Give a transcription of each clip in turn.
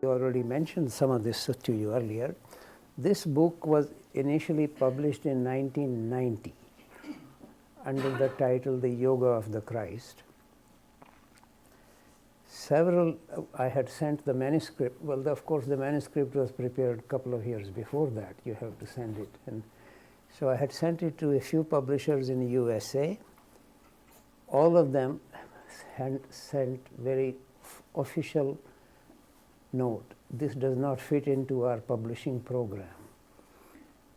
already mentioned some of this to you earlier. This book was initially published in 1990 under the title The Yoga of the Christ. I had sent the manuscript. Well, of course, the manuscript was prepared a couple of years before that. You have to send it. And so I had sent it to a few publishers in the USA. All of them had sent very official note. This does not fit into our publishing program.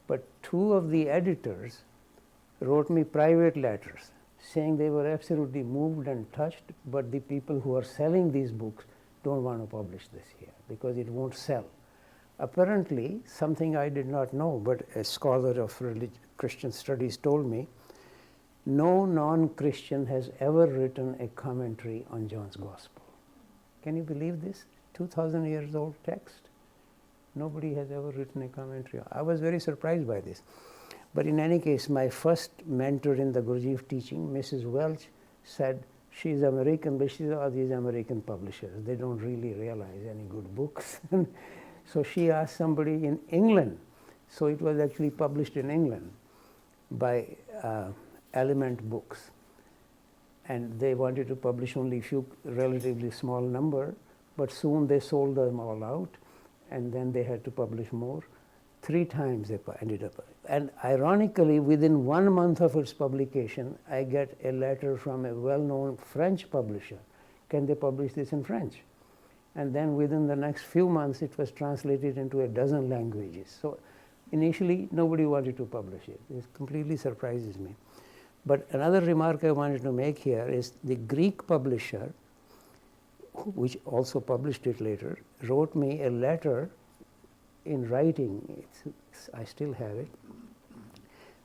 But two of the editors wrote me private letters saying they were absolutely moved and touched, but the people who are selling these books don't want to publish this here because it won't sell. Apparently, something I did not know, but a scholar of Christian studies told me, no non-Christian has ever written a commentary on John's Gospel. Can you believe this? 2,000 years old text. Nobody has ever written a commentary. I was very surprised by this. But in any case, my first mentor in the Guruji of teaching, Mrs. Welch, said she's American, but she said, oh, these American publishers, they don't really realize any good books. So she asked somebody in England. So it was actually published in England by Element Books. And they wanted to publish only a few, relatively small number, but soon they sold them all out, and then they had to publish more. 3 times they ended up. And ironically, within 1 month of its publication, I get a letter from a well-known French publisher. Can they publish this in French? And then within the next few months, it was translated into a dozen languages. So initially, nobody wanted to publish it. It completely surprises me. But another remark I wanted to make here is the Greek publisher, which also published it later, wrote me a letter in writing, I still have it,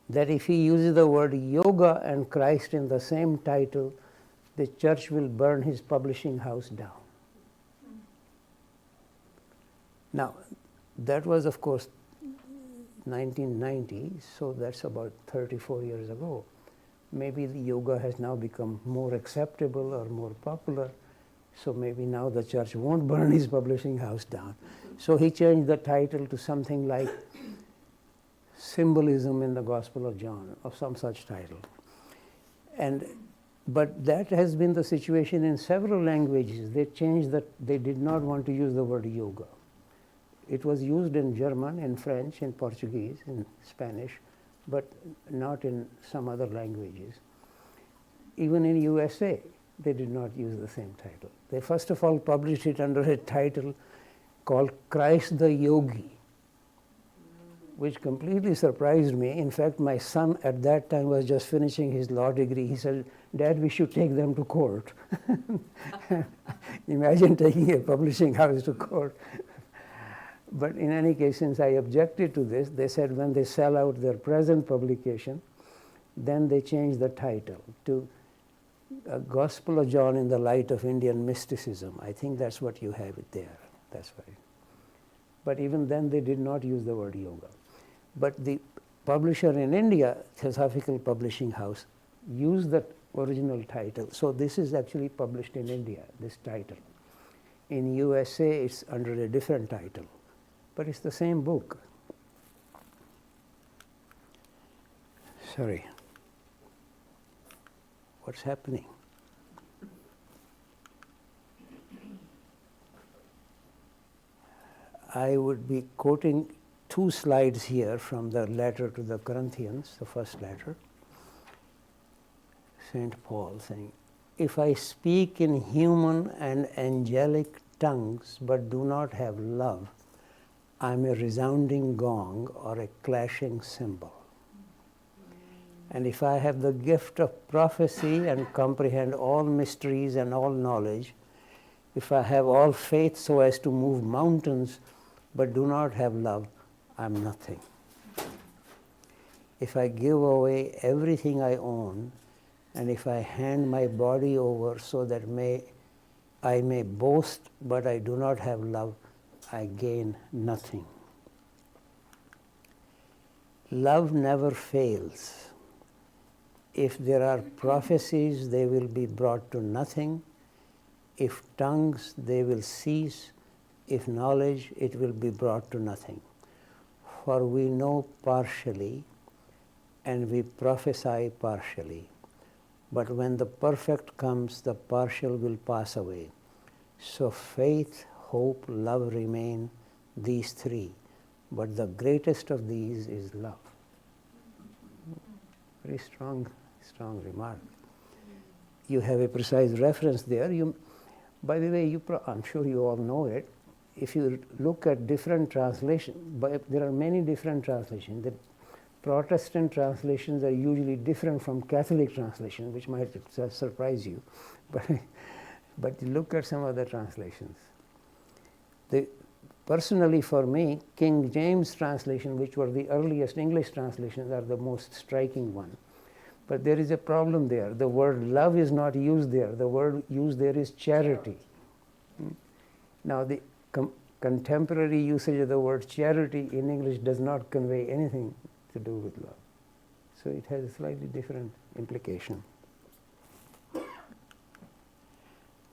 that if he uses the word yoga and Christ in the same title, the church will burn his publishing house down. Now, that was, of course, 1990, so that's about 34 years ago. Maybe the yoga has now become more acceptable or more popular, so maybe now the church won't burn his publishing house down. So he changed the title to something like Symbolism in the Gospel of John, or some such title. But that has been the situation in several languages. They changed that, they did not want to use the word yoga. It was used in German, in French, in Portuguese, in Spanish, but not in some other languages. Even in USA, they did not use the same title. They first of all published it under a title called Christ the Yogi, which completely surprised me. In fact, my son at that time was just finishing his law degree. He said, Dad, we should take them to court. Imagine taking a publishing house to court. But in any case, since I objected to this, they said when they sell out their present publication, then they change the title to Gospel of John in the Light of Indian Mysticism. I think that's what you have it there. That's right. But even then, they did not use the word yoga. But the publisher in India, Theosophical Publishing House, used the original title. So this is actually published in India, this title. In USA, it's under a different title. But it's the same book. Sorry. What's happening? I would be quoting 2 slides here from the letter to the Corinthians, the first letter. St. Paul saying, if I speak in human and angelic tongues but do not have love, I am a resounding gong or a clashing cymbal. And if I have the gift of prophecy and comprehend all mysteries and all knowledge, if I have all faith so as to move mountains but do not have love, I am nothing. If I give away everything I own, and if I hand my body over so that I may boast but I do not have love, I gain nothing. Love never fails. If there are prophecies, they will be brought to nothing. If tongues, they will cease. if knowledge, it will be brought to nothing. For we know partially, and we prophesy partially. But when the perfect comes, the partial will pass away. So faith, hope, love remain, these three. But the greatest of these is love. Very strong remark. You have a precise reference there. By the way, I'm sure you all know it. If you look at different translations, there are many different translations. The Protestant translations are usually different from Catholic translations, which might surprise you. But look at some other translations. Personally, for me, King James translation, which were the earliest English translations, are the most striking one. But there is a problem there. The word love is not used there. The word used there is charity. Now, the contemporary usage of the word charity in English does not convey anything to do with love. So it has a slightly different implication.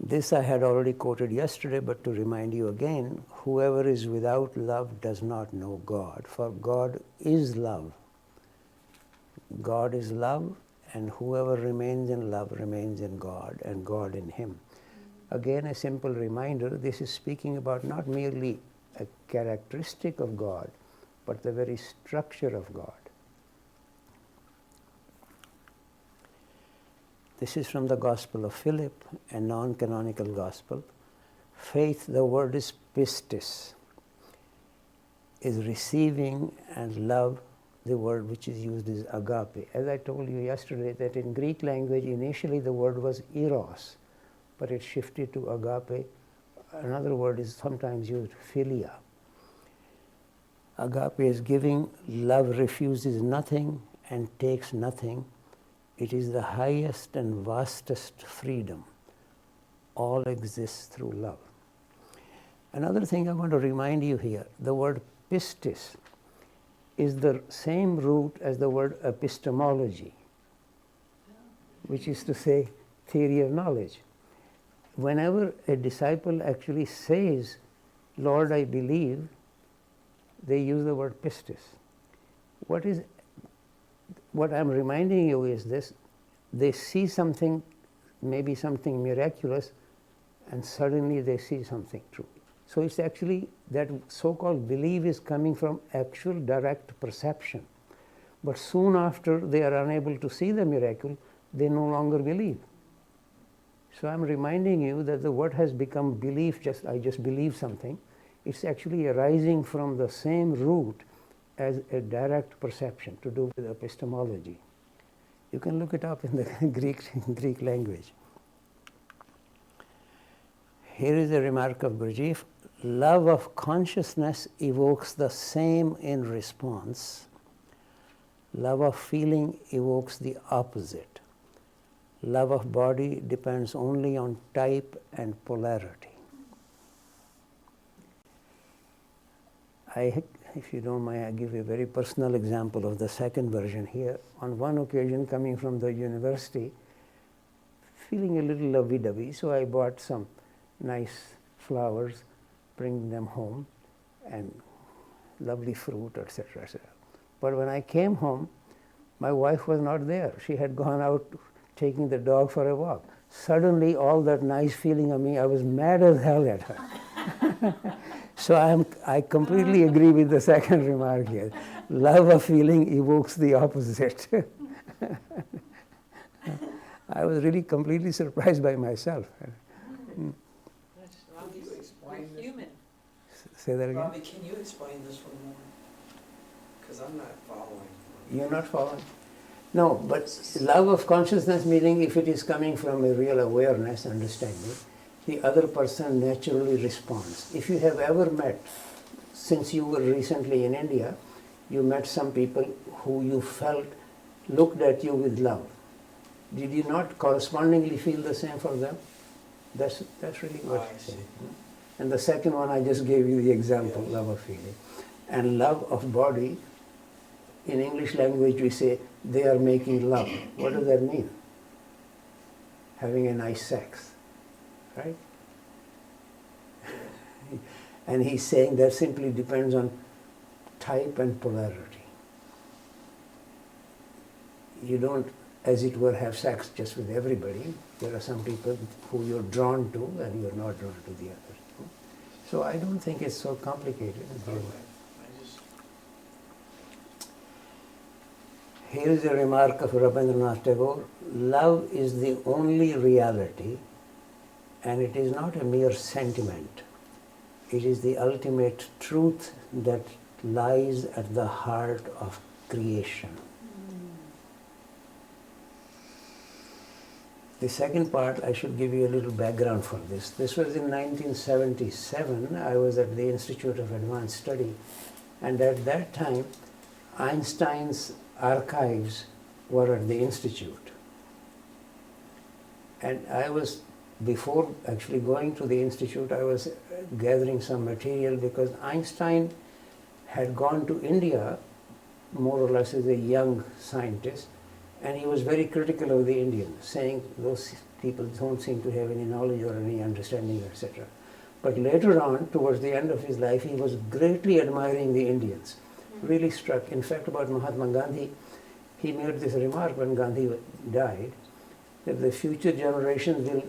This I had already quoted yesterday, but to remind you again, whoever is without love does not know God, for God is love. God is love, and whoever remains in love remains in God, and God in him. Again, a simple reminder, this is speaking about not merely a characteristic of God, but the very structure of God. This is from the Gospel of Philip, a non-canonical gospel. Faith, the word is pistis, is receiving, and love, the word which is used is agape. As I told you yesterday, that in Greek language, initially the word was eros, but it shifted to agape. Another word is sometimes used, philia. Agape is giving, love refuses nothing and takes nothing. It is the highest and vastest freedom. All exists through love. Another thing I want to remind you here, the word pistis is the same root as the word epistemology, which is to say theory of knowledge. Whenever a disciple actually says, Lord, I believe, they use the word pistis. What I'm reminding you is this: they see something, maybe something miraculous, and suddenly they see something true. So it's actually that so-called belief is coming from actual direct perception. But soon after they are unable to see the miracle, they no longer believe. So I'm reminding you that the what has become belief, I just believe something, it's actually arising from the same root as a direct perception to do with epistemology. You can look it up in the Greek language. Here is a remark of Gurdjieff. Love of consciousness evokes the same in response. Love of feeling evokes the opposite. Love of body depends only on type and polarity. If you don't mind, I give a very personal example of the second version here. On one occasion, coming from the university, feeling a little lovey-dovey, so I bought some nice flowers, bring them home, and lovely fruit, etc., etc. But when I came home, my wife was not there. She had gone out taking the dog for a walk. Suddenly, all that nice feeling of me, I was mad as hell at her. So I completely agree with the second remark here. Love of feeling evokes the opposite. I was really completely surprised by myself. Say that again? Robbie, can you explain this one more? Because I'm not following. You're not following? No, but love of consciousness meaning if it is coming from a real awareness, understanding, the other person naturally responds. If you have ever met, since you were recently in India, you met some people who you felt looked at you with love. Did you not correspondingly feel the same for them? That's really what you're saying. And the second one, I just gave you the example, love of feeling. And love of body, in English language we say, they are making love. What does that mean? Having a nice sex, right? And he's saying that simply depends on type and polarity. You don't, as it were, have sex just with everybody. There are some people who you're drawn to and you're not drawn to the others. So I don't think it's so complicated. Here is a remark of Rabindranath Tagore: love is the only reality, and it is not a mere sentiment. It is the ultimate truth that lies at the heart of creation. The second part, I should give you a little background for this. This was in 1977. I was at the Institute of Advanced Study, and at that time, Einstein's archives were at the Institute. And I was, before actually going to the Institute, I was gathering some material because Einstein had gone to India more or less as a young scientist, and he was very critical of the Indians, saying those people don't seem to have any knowledge or any understanding, etc. But later on, towards the end of his life, he was greatly admiring the Indians, really struck. In fact, about Mahatma Gandhi, he made this remark when Gandhi died, that the future generations will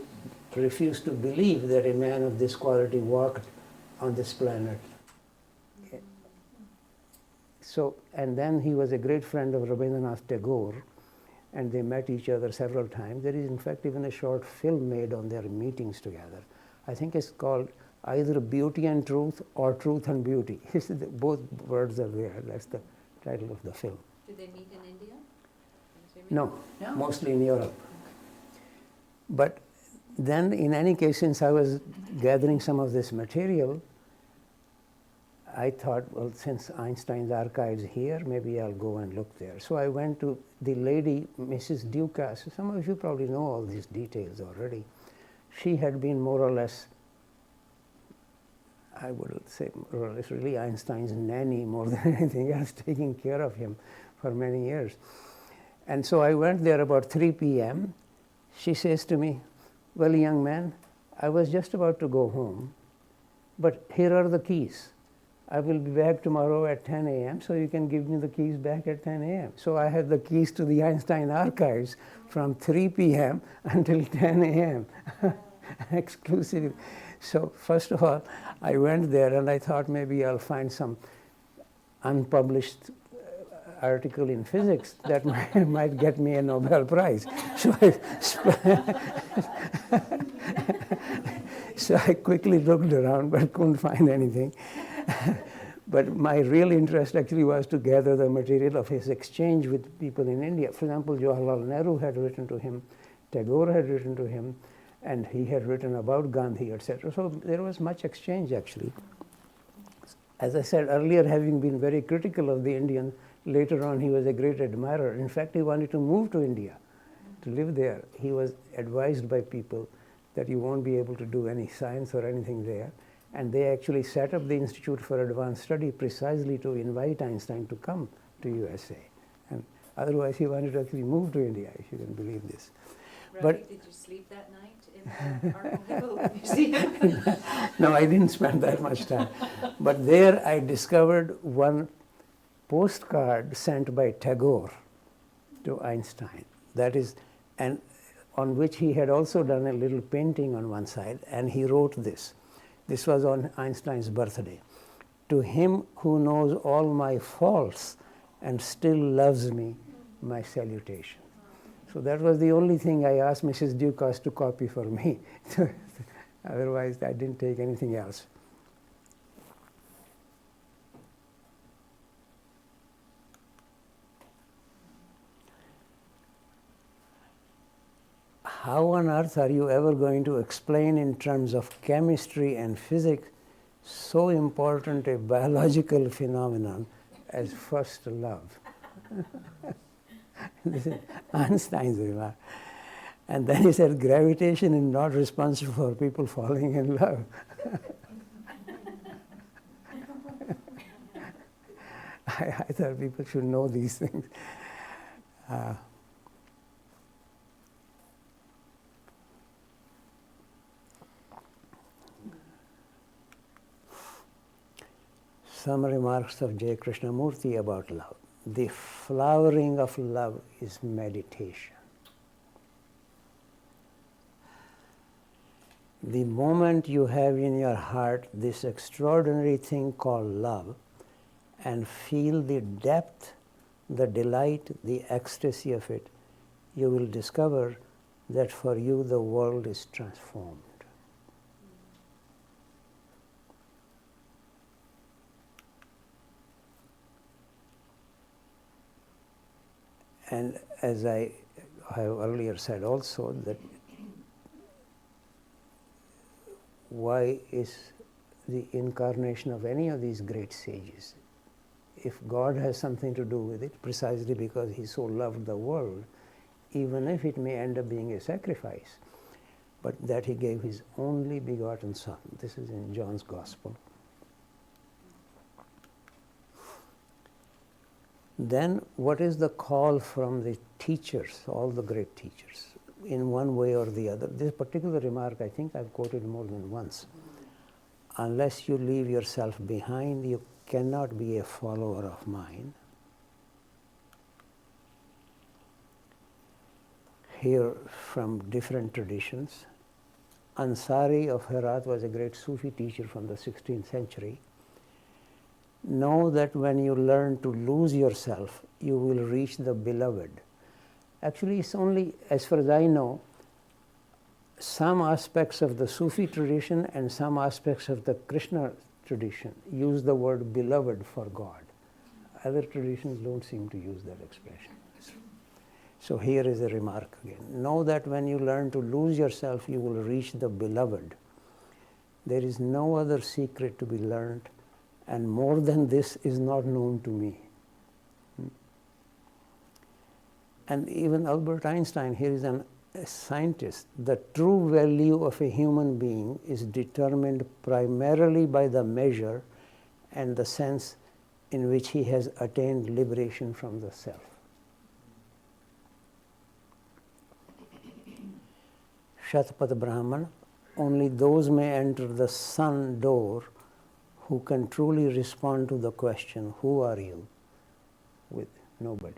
refuse to believe that a man of this quality walked on this planet. So, and then he was a great friend of Rabindranath Tagore, and they met each other several times. There is, in fact, even a short film made on their meetings together. I think it's called either Beauty and Truth or Truth and Beauty. Both words are there. That's the title of the film. Did they meet in India? No, mostly in Europe. But then, in any case, since I was gathering some of this material, I thought, well, since Einstein's archives here, maybe I'll go and look there. So I went to the lady, Mrs. Dukas. Some of you probably know all these details already. She had been more or less, I would say, more or less really Einstein's nanny more than anything else, taking care of him for many years. And so I went there about 3 p.m. She says to me, well, young man, I was just about to go home, but here are the keys. I will be back tomorrow at 10 a.m., so you can give me the keys back at 10 a.m. So I had the keys to the Einstein archives from 3 p.m. until 10 a.m. exclusively. So first of all, I went there and I thought maybe I'll find some unpublished article in physics that might get me a Nobel Prize. So I quickly looked around but couldn't find anything. But my real interest actually was to gather the material of his exchange with people in India. For example, Jawaharlal Nehru had written to him, Tagore had written to him, and he had written about Gandhi, etc. So there was much exchange actually. As I said earlier, having been very critical of the Indians, later on he was a great admirer. In fact, he wanted to move to India, to live there. He was advised by people that you won't be able to do any science or anything there. And they actually set up the Institute for Advanced Study precisely to invite Einstein to come to USA. And otherwise he wanted to actually move to India, if you can believe this. Ravi, did you sleep that night in the Archival Museum? No, I didn't spend that much time. But there I discovered one postcard sent by Tagore to Einstein. That is, and on which he had also done a little painting on one side, and he wrote this. This was on Einstein's birthday. To him who knows all my faults and still loves me, my salutation. So that was the only thing I asked Mrs. Dukas to copy for me. Otherwise, I didn't take anything else. How on earth are you ever going to explain in terms of chemistry and physics so important a biological phenomenon as first love? This is Einstein's remark. And then he said, gravitation is not responsible for people falling in love. I thought people should know these things. some remarks of J. Krishnamurti about love. The flowering of love is meditation. The moment you have in your heart this extraordinary thing called love and feel the depth, the delight, the ecstasy of it, you will discover that for you the world is transformed. And as I have earlier said also, that why is the incarnation of any of these great sages? If God has something to do with it, precisely because He so loved the world, even if it may end up being a sacrifice, but that He gave His only begotten Son. This is in John's Gospel. Then what is the call from the teachers, all the great teachers, in one way or the other? This particular remark I think I've quoted more than once. Unless you leave yourself behind, you cannot be a follower of mine. Here from different traditions. Ansari of Herat was a great Sufi teacher from the 16th century. Know that when you learn to lose yourself, you will reach the beloved. Actually, it's only, as far as I know, some aspects of the Sufi tradition and some aspects of the Krishna tradition use the word beloved for God. Other traditions don't seem to use that expression. So here is a remark again. Know that when you learn to lose yourself, you will reach the beloved. There is no other secret to be learned, and more than this is not known to me. And even Albert Einstein, here is a scientist. The true value of a human being is determined primarily by the measure and the sense in which he has attained liberation from the self. Shatpat Brahman, only those may enter the sun door who can truly respond to the question, who are you? With nobody.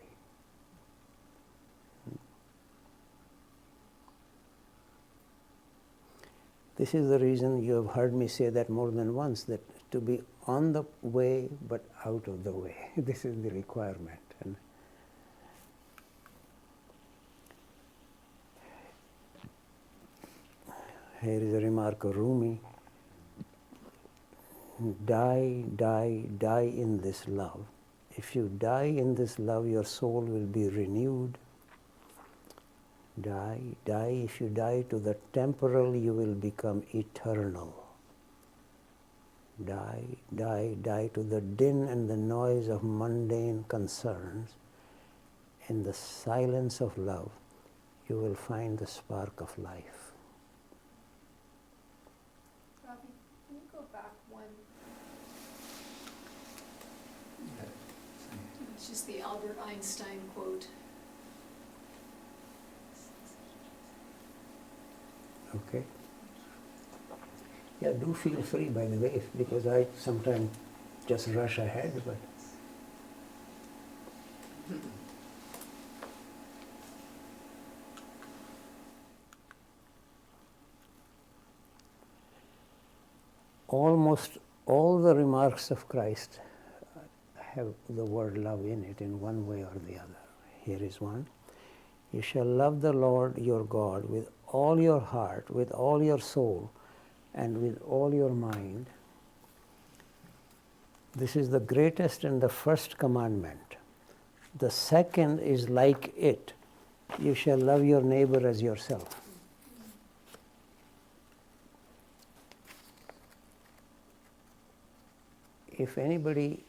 This is the reason you have heard me say that more than once, that to be on the way but out of the way. This is the requirement. And here is a remark of Rumi. Die, die, die in this love. If you die in this love, your soul will be renewed. Die, die. If you die to the temporal, you will become eternal. Die, die, die to the din and the noise of mundane concerns. In the silence of love, you will find the spark of life. Ravi, can you go back one? It's just the Albert Einstein quote. Okay. Yeah, do feel free, by the way, because I sometimes just rush ahead, but almost all the remarks of Christ have the word love in it in one way or the other. Here is one. You shall love the Lord your God with all your heart, with all your soul, and with all your mind. This is the greatest and the first commandment. The second is like it. You shall love your neighbor as yourself. If anybody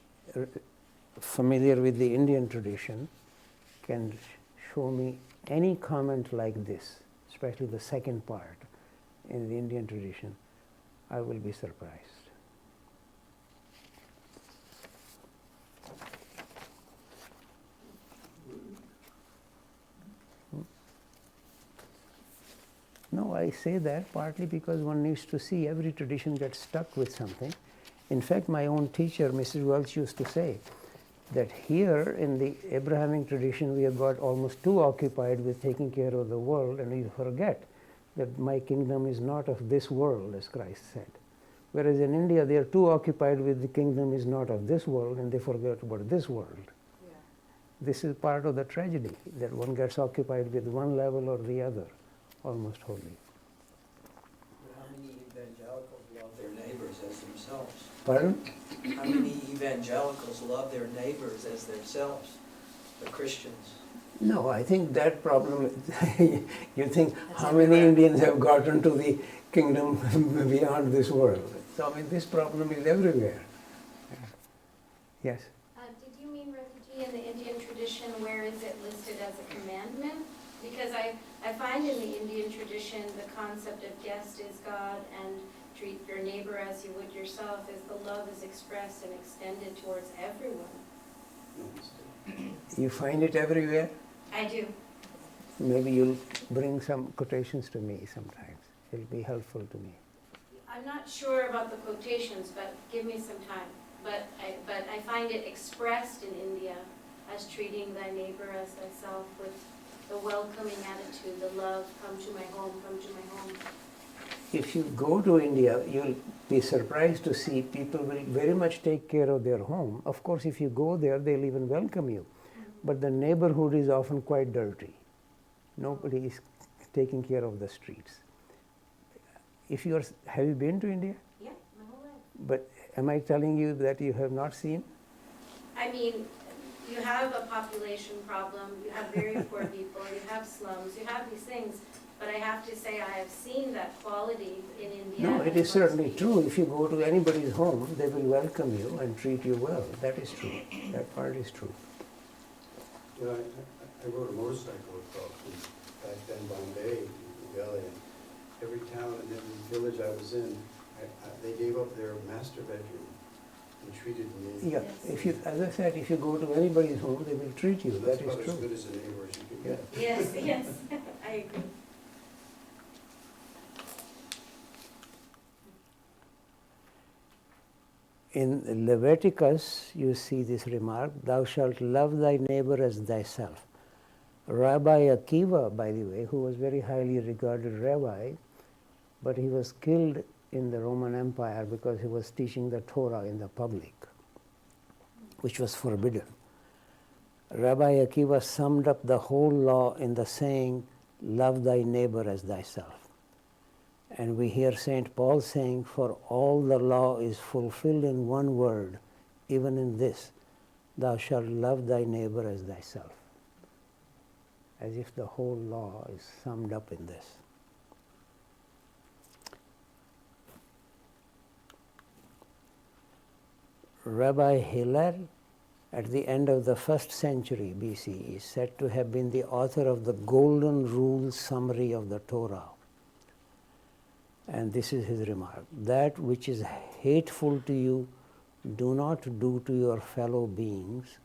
familiar with the Indian tradition can show me any comment like this, especially the second part in the Indian tradition, I will be surprised. No, I say that partly because one needs to see every tradition gets stuck with something. In fact, my own teacher, Mrs. Welch, used to say that here in the Abrahamic tradition, we have got almost too occupied with taking care of the world, and we forget that my kingdom is not of this world, as Christ said. Whereas in India, they are too occupied with the kingdom is not of this world, and they forget about this world. Yeah. This is part of the tragedy, that one gets occupied with one level or the other, almost wholly. But how many evangelicals love their neighbors as themselves? Pardon? How many evangelicals love their neighbors as themselves, the Christians? No, I think that problem, you think That's how many everywhere. Indians have gotten to the kingdom beyond this world? So, I mean, this problem is everywhere. Yes? Did you mean refugee in the Indian tradition? Where is it listed as a commandment? Because I find in the Indian tradition the concept of guest is God and treat your neighbor as you would yourself, as the love is expressed and extended towards everyone. You find it everywhere? I do. Maybe you'll bring some quotations to me sometimes. It'll be helpful to me. I'm not sure about the quotations, but give me some time. But I find it expressed in India as treating thy neighbor as thyself with the welcoming attitude, the love, come to my home, come to my home. If you go to India, you'll be surprised to see people will very much take care of their home. Of course, if you go there, they'll even welcome you. But the neighborhood is often quite dirty. Nobody is taking care of the streets. Have you been to India? Yeah, my whole life. But am I telling you that you have not seen? I mean, you have a population problem, you have very poor people, you have slums, you have these things, but I have to say I have seen that quality in India. No, it is certainly true. If you go to anybody's home, they will welcome you and treat you well. That is true. That part is true. You know, I rode a motorcycle across from back then Bombay to Delhi, and every town and every village I was in, they gave up their master bedroom and treated me. Yeah, as I said, if you go to anybody's home, they will treat you. That's That is about as true. good as a neighbor as you could Yeah. get. Yes, yes, I agree. In Leviticus, you see this remark, thou shalt love thy neighbor as thyself. Rabbi Akiva, by the way, who was very highly regarded rabbi, but he was killed in the Roman Empire because he was teaching the Torah in the public, which was forbidden. Rabbi Akiva summed up the whole law in the saying, love thy neighbor as thyself. And we hear St. Paul saying, for all the law is fulfilled in one word, even in this, thou shalt love thy neighbor as thyself. As if the whole law is summed up in this. Rabbi Hillel, at the end of the 1st century BC, is said to have been the author of the Golden Rule summary of the Torah. And this is his remark, that which is hateful to you, do not do to your fellow beings.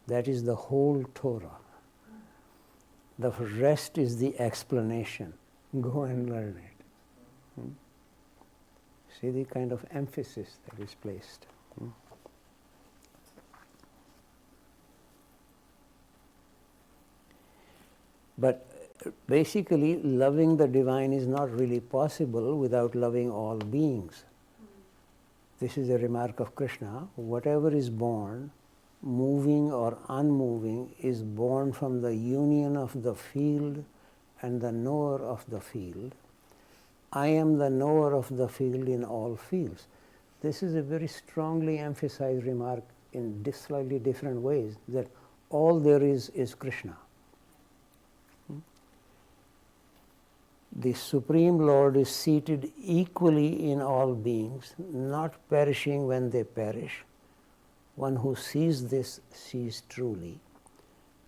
That is the whole Torah. The rest is the explanation. Go and learn it. See the kind of emphasis that is placed. But basically, loving the divine is not really possible without loving all beings. This is a remark of Krishna. Whatever is born, moving or unmoving, is born from the union of the field and the knower of the field. I am the knower of the field in all fields. This is a very strongly emphasized remark in slightly different ways, that all there is Krishna. The Supreme Lord is seated equally in all beings, not perishing when they perish. One who sees this sees truly.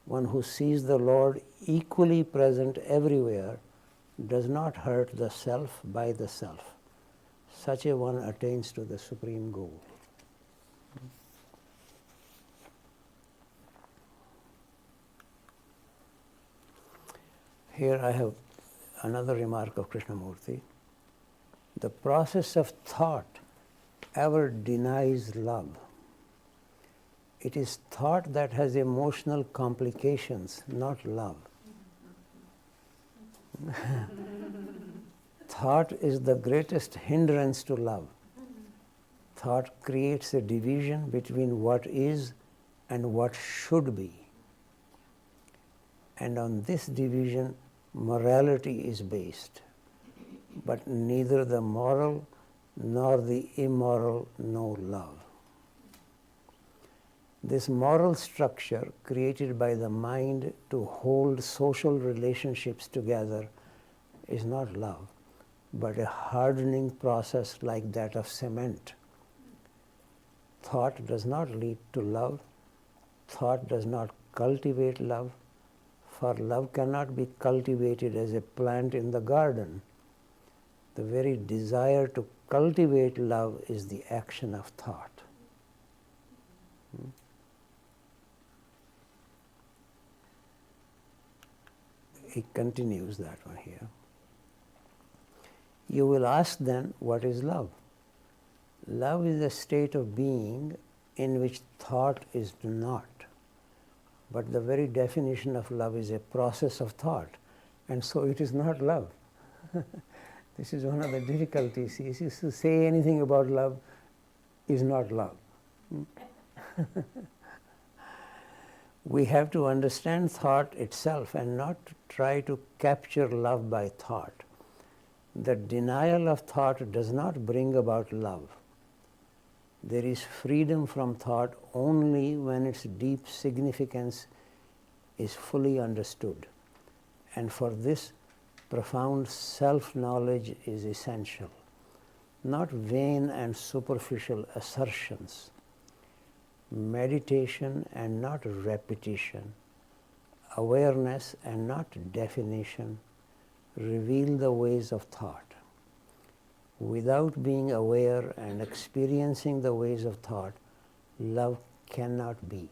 One who sees the Lord equally present everywhere does not hurt the self by the self. Such a one attains to the supreme goal. Here I have another remark of Krishnamurti. The process of thought ever denies love. It is thought that has emotional complications, not love. Thought is the greatest hindrance to love. Thought creates a division between what is and what should be. And on this division, morality is based. But neither the moral nor the immoral know love. This moral structure created by the mind to hold social relationships together is not love, but a hardening process like that of cement. Thought does not lead to love. Thought does not cultivate love, for love cannot be cultivated as a plant in the garden. The very desire to cultivate love is the action of thought. He continues that one here. You will ask then, what is love? Love is a state of being in which thought is not. But the very definition of love is a process of thought, and so it is not love. This is one of the difficulties. Is to say anything about love is not love. We have to understand thought itself and not try to capture love by thought. The denial of thought does not bring about love. There is freedom from thought only when its deep significance is fully understood. And for this, profound self-knowledge is essential, not vain and superficial assertions. Meditation and not repetition, awareness and not definition, reveal the ways of thought. Without being aware and experiencing the ways of thought, love cannot be.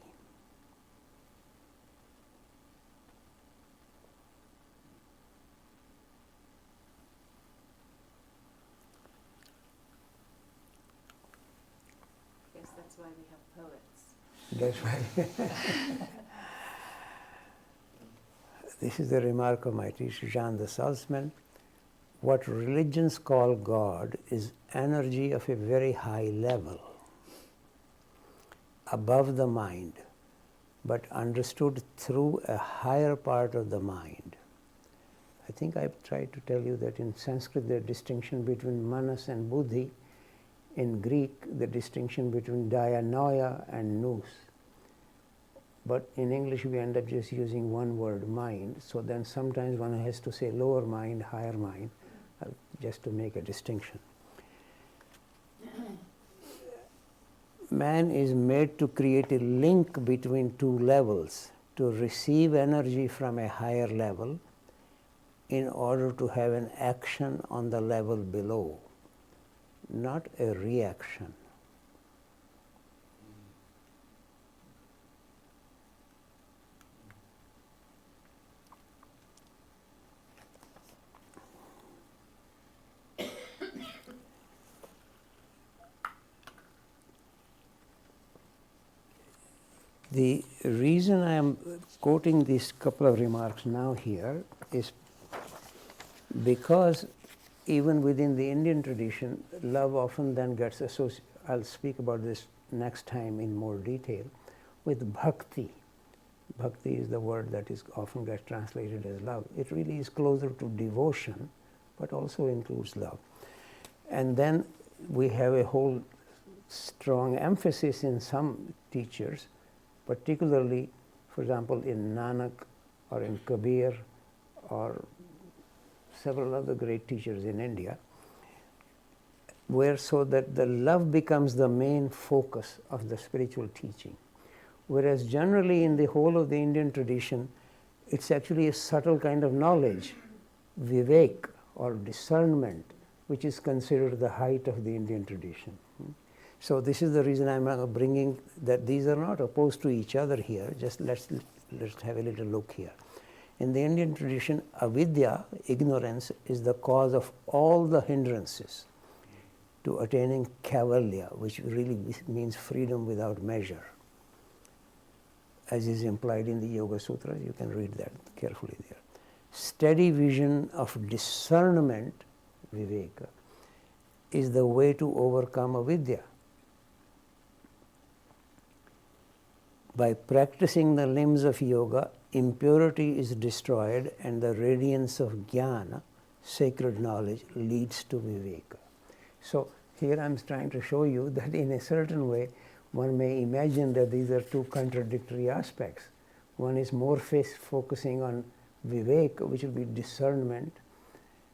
Yes, that's why we have poets. That's right. This is the remark of my teacher, Jean de Salzman. What religions call God is energy of a very high level, above the mind, but understood through a higher part of the mind. I think I've tried to tell you that in Sanskrit the distinction between manas and buddhi, in Greek the distinction between dianoia and nous. But in English we end up just using one word, mind, so then sometimes one has to say lower mind, higher mind, just to make a distinction. Man is made to create a link between two levels, to receive energy from a higher level in order to have an action on the level below, not a reaction. The reason I am quoting these couple of remarks now here is because even within the Indian tradition, love often then gets associated, I'll speak about this next time in more detail, with bhakti. Bhakti is the word that is often gets translated as love. It really is closer to devotion, but also includes love. And then we have a whole strong emphasis in some teachers, particularly, for example, in Nanak or in Kabir or several other great teachers in India, where so that the love becomes the main focus of the spiritual teaching. Whereas generally in the whole of the Indian tradition, it's actually a subtle kind of knowledge, vivek or discernment, which is considered the height of the Indian tradition. So this is the reason I'm bringing that these are not opposed to each other here. Just let's have a little look here. In the Indian tradition, avidya, ignorance, is the cause of all the hindrances. to attaining kaivalya, which really means freedom without measure, as is implied in the Yoga Sutras. You can read that carefully there. Steady vision of discernment, viveka, is the way to overcome avidya. By practicing the limbs of yoga, impurity is destroyed and the radiance of jnana, sacred knowledge, leads to viveka. So here I'm trying to show you that in a certain way, one may imagine that these are two contradictory aspects. One is more focusing on viveka, which will be discernment,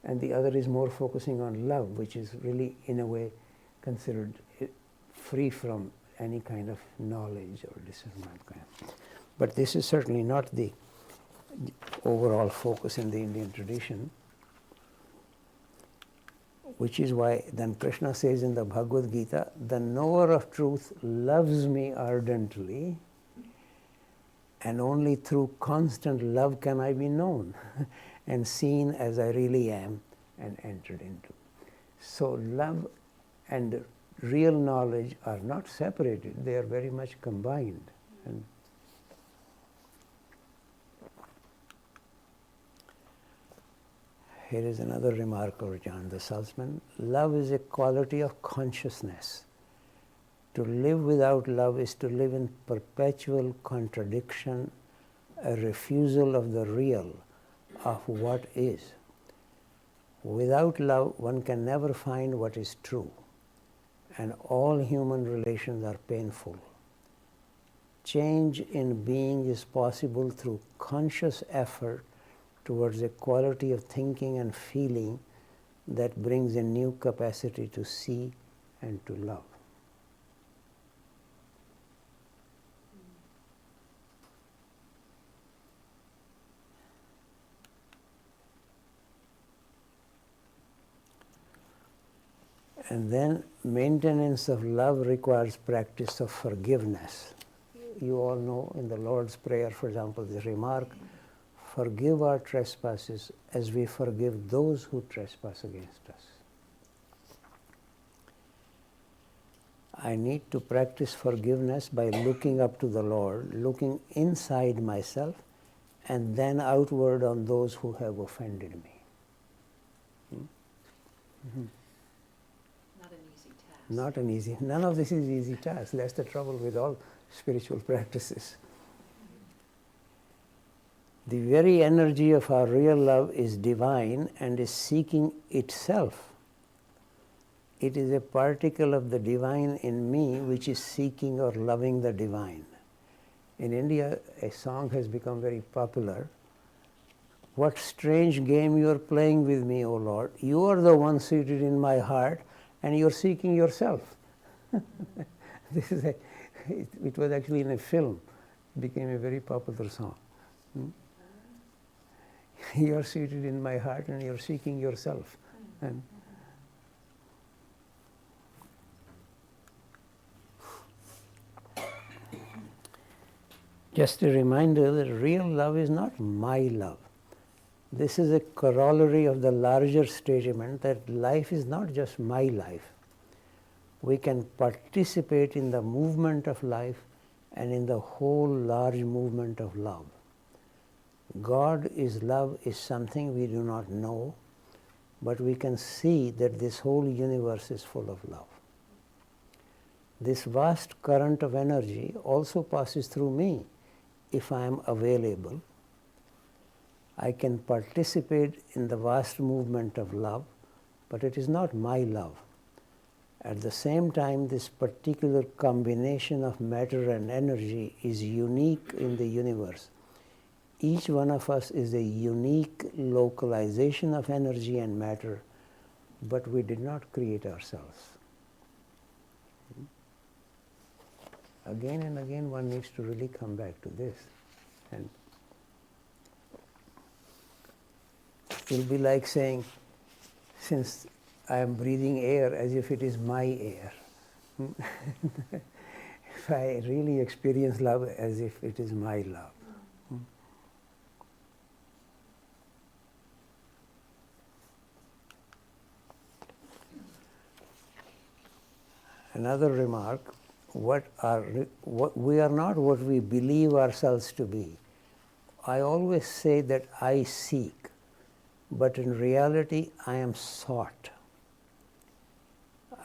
and the other is more focusing on love, which is really, in a way, considered free from any kind of knowledge or discernment. But this is certainly not the overall focus in the Indian tradition, which is why then Krishna says in the Bhagavad Gita, the knower of truth loves me ardently, and only through constant love can I be known and seen as I really am and entered into. So love and real knowledge are not separated, they are very much combined. And here is another remark of John the Salesman. Love is a quality of consciousness. To live without love is to live in perpetual contradiction, a refusal of the real, of what is. Without love, one can never find what is true, and all human relations are painful. Change in being is possible through conscious effort towards a quality of thinking and feeling that brings a new capacity to see and to love. And then maintenance of love requires practice of forgiveness. You all know in the Lord's Prayer, for example, this remark, forgive our trespasses as we forgive those who trespass against us. I need to practice forgiveness by looking up to the Lord, looking inside myself, and then outward on those who have offended me. Mm-hmm. Not an easy, none of this is easy task. That's the trouble with all spiritual practices. The very energy of our real love is divine and is seeking itself. It is a particle of the divine in me which is seeking or loving the divine. In India, a song has become very popular. What strange game you are playing with me, O Lord. You are the one seated in my heart, and you're seeking yourself. This is it was actually in a film. It became a very popular song. You're seated in my heart and you're seeking yourself. And just a reminder that real love is not my love. This is a corollary of the larger statement that life is not just my life. We can participate in the movement of life and in the whole large movement of love. God is love is something we do not know, but we can see that this whole universe is full of love. This vast current of energy also passes through me if I am available. I can participate in the vast movement of love, but it is not my love. At the same time, this particular combination of matter and energy is unique in the universe. Each one of us is a unique localization of energy and matter, but we did not create ourselves. Again and again, one needs to really come back to this. And it will be like saying, since I am breathing air as if it is my air. If I really experience love as if it is my love. Another remark, we are not what we believe ourselves to be. I always say that I seek, but in reality I am sought.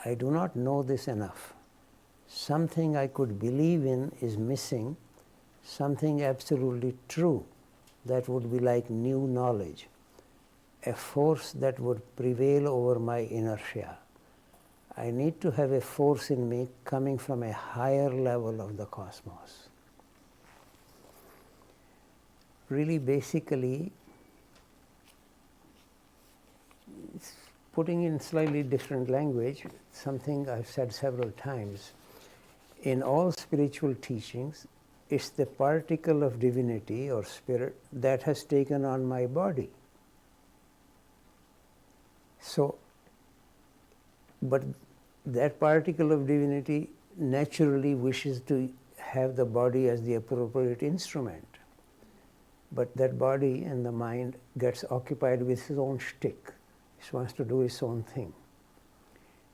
I do not know this enough. Something I could believe in is missing, something absolutely true that would be like new knowledge, a force that would prevail over my inertia. I need to have a force in me coming from a higher level of the cosmos. Really, basically, it's putting in slightly different language, something I've said several times. In all spiritual teachings, it's the particle of divinity or spirit that has taken on my body. So, but that particle of divinity naturally wishes to have the body as the appropriate instrument. But that body and the mind gets occupied with its own shtick. It wants to do its own thing.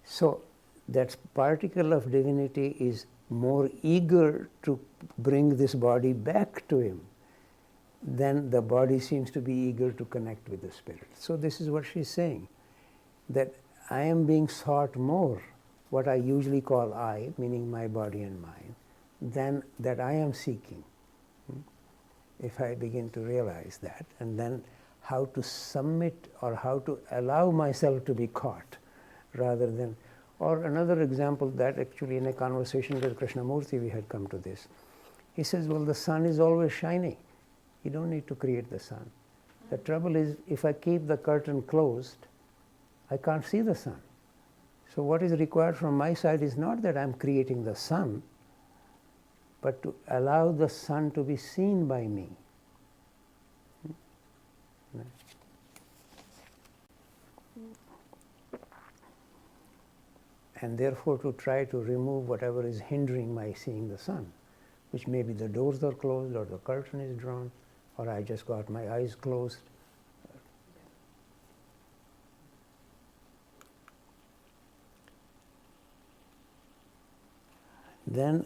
So that particle of divinity is more eager to bring this body back to him than the body seems to be eager to connect with the spirit. So this is what she's saying, that I am being sought more, what I usually call I, meaning my body and mind, than that I am seeking. If I begin to realize that, and then how to submit or how to allow myself to be caught rather than, or another example that actually in a conversation with Krishnamurti we had come to this. He says, well, the sun is always shining. You don't need to create the sun. The trouble is, if I keep the curtain closed, I can't see the sun. So what is required from my side is not that I'm creating the sun, but to allow the sun to be seen by me. And therefore to try to remove whatever is hindering my seeing the sun, which may be the doors are closed or the curtain is drawn or I just got my eyes closed. Then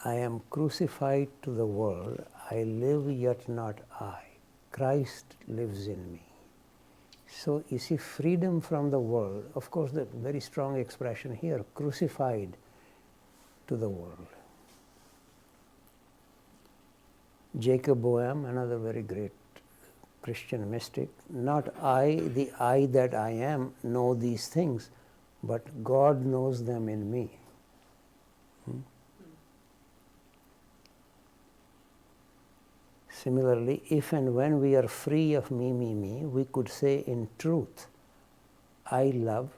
I am crucified to the world, I live yet not I, Christ lives in me. So you see, freedom from the world, of course the very strong expression here, crucified to the world. Jacob Boehme, another very great Christian mystic, not I, the I that I am, know these things, but God knows them in me. Similarly, if and when we are free of me, we could say in truth, I love,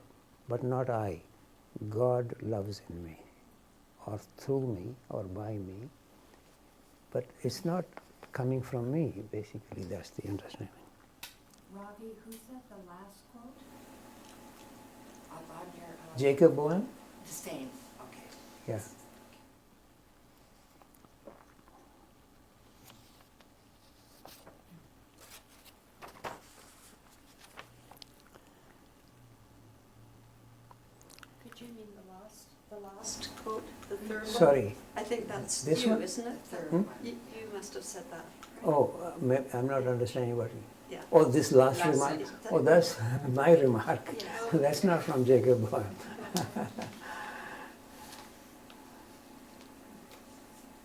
but not I. God loves in me, or through me, or by me. But it's not coming from me, basically, that's the understanding. Ravi, who said the last quote? On your, Jacob Boehme? the same, okay. Yeah. Did you mean the last quote, the third one? Sorry. I think that's This you, one? isn't it? Third Hmm? one. You must have said that. Oh, I'm not understanding what you... Yeah. Oh, this last Last remark? sentence. Oh, that's my remark. Yeah. That's not from Jacob Boehme.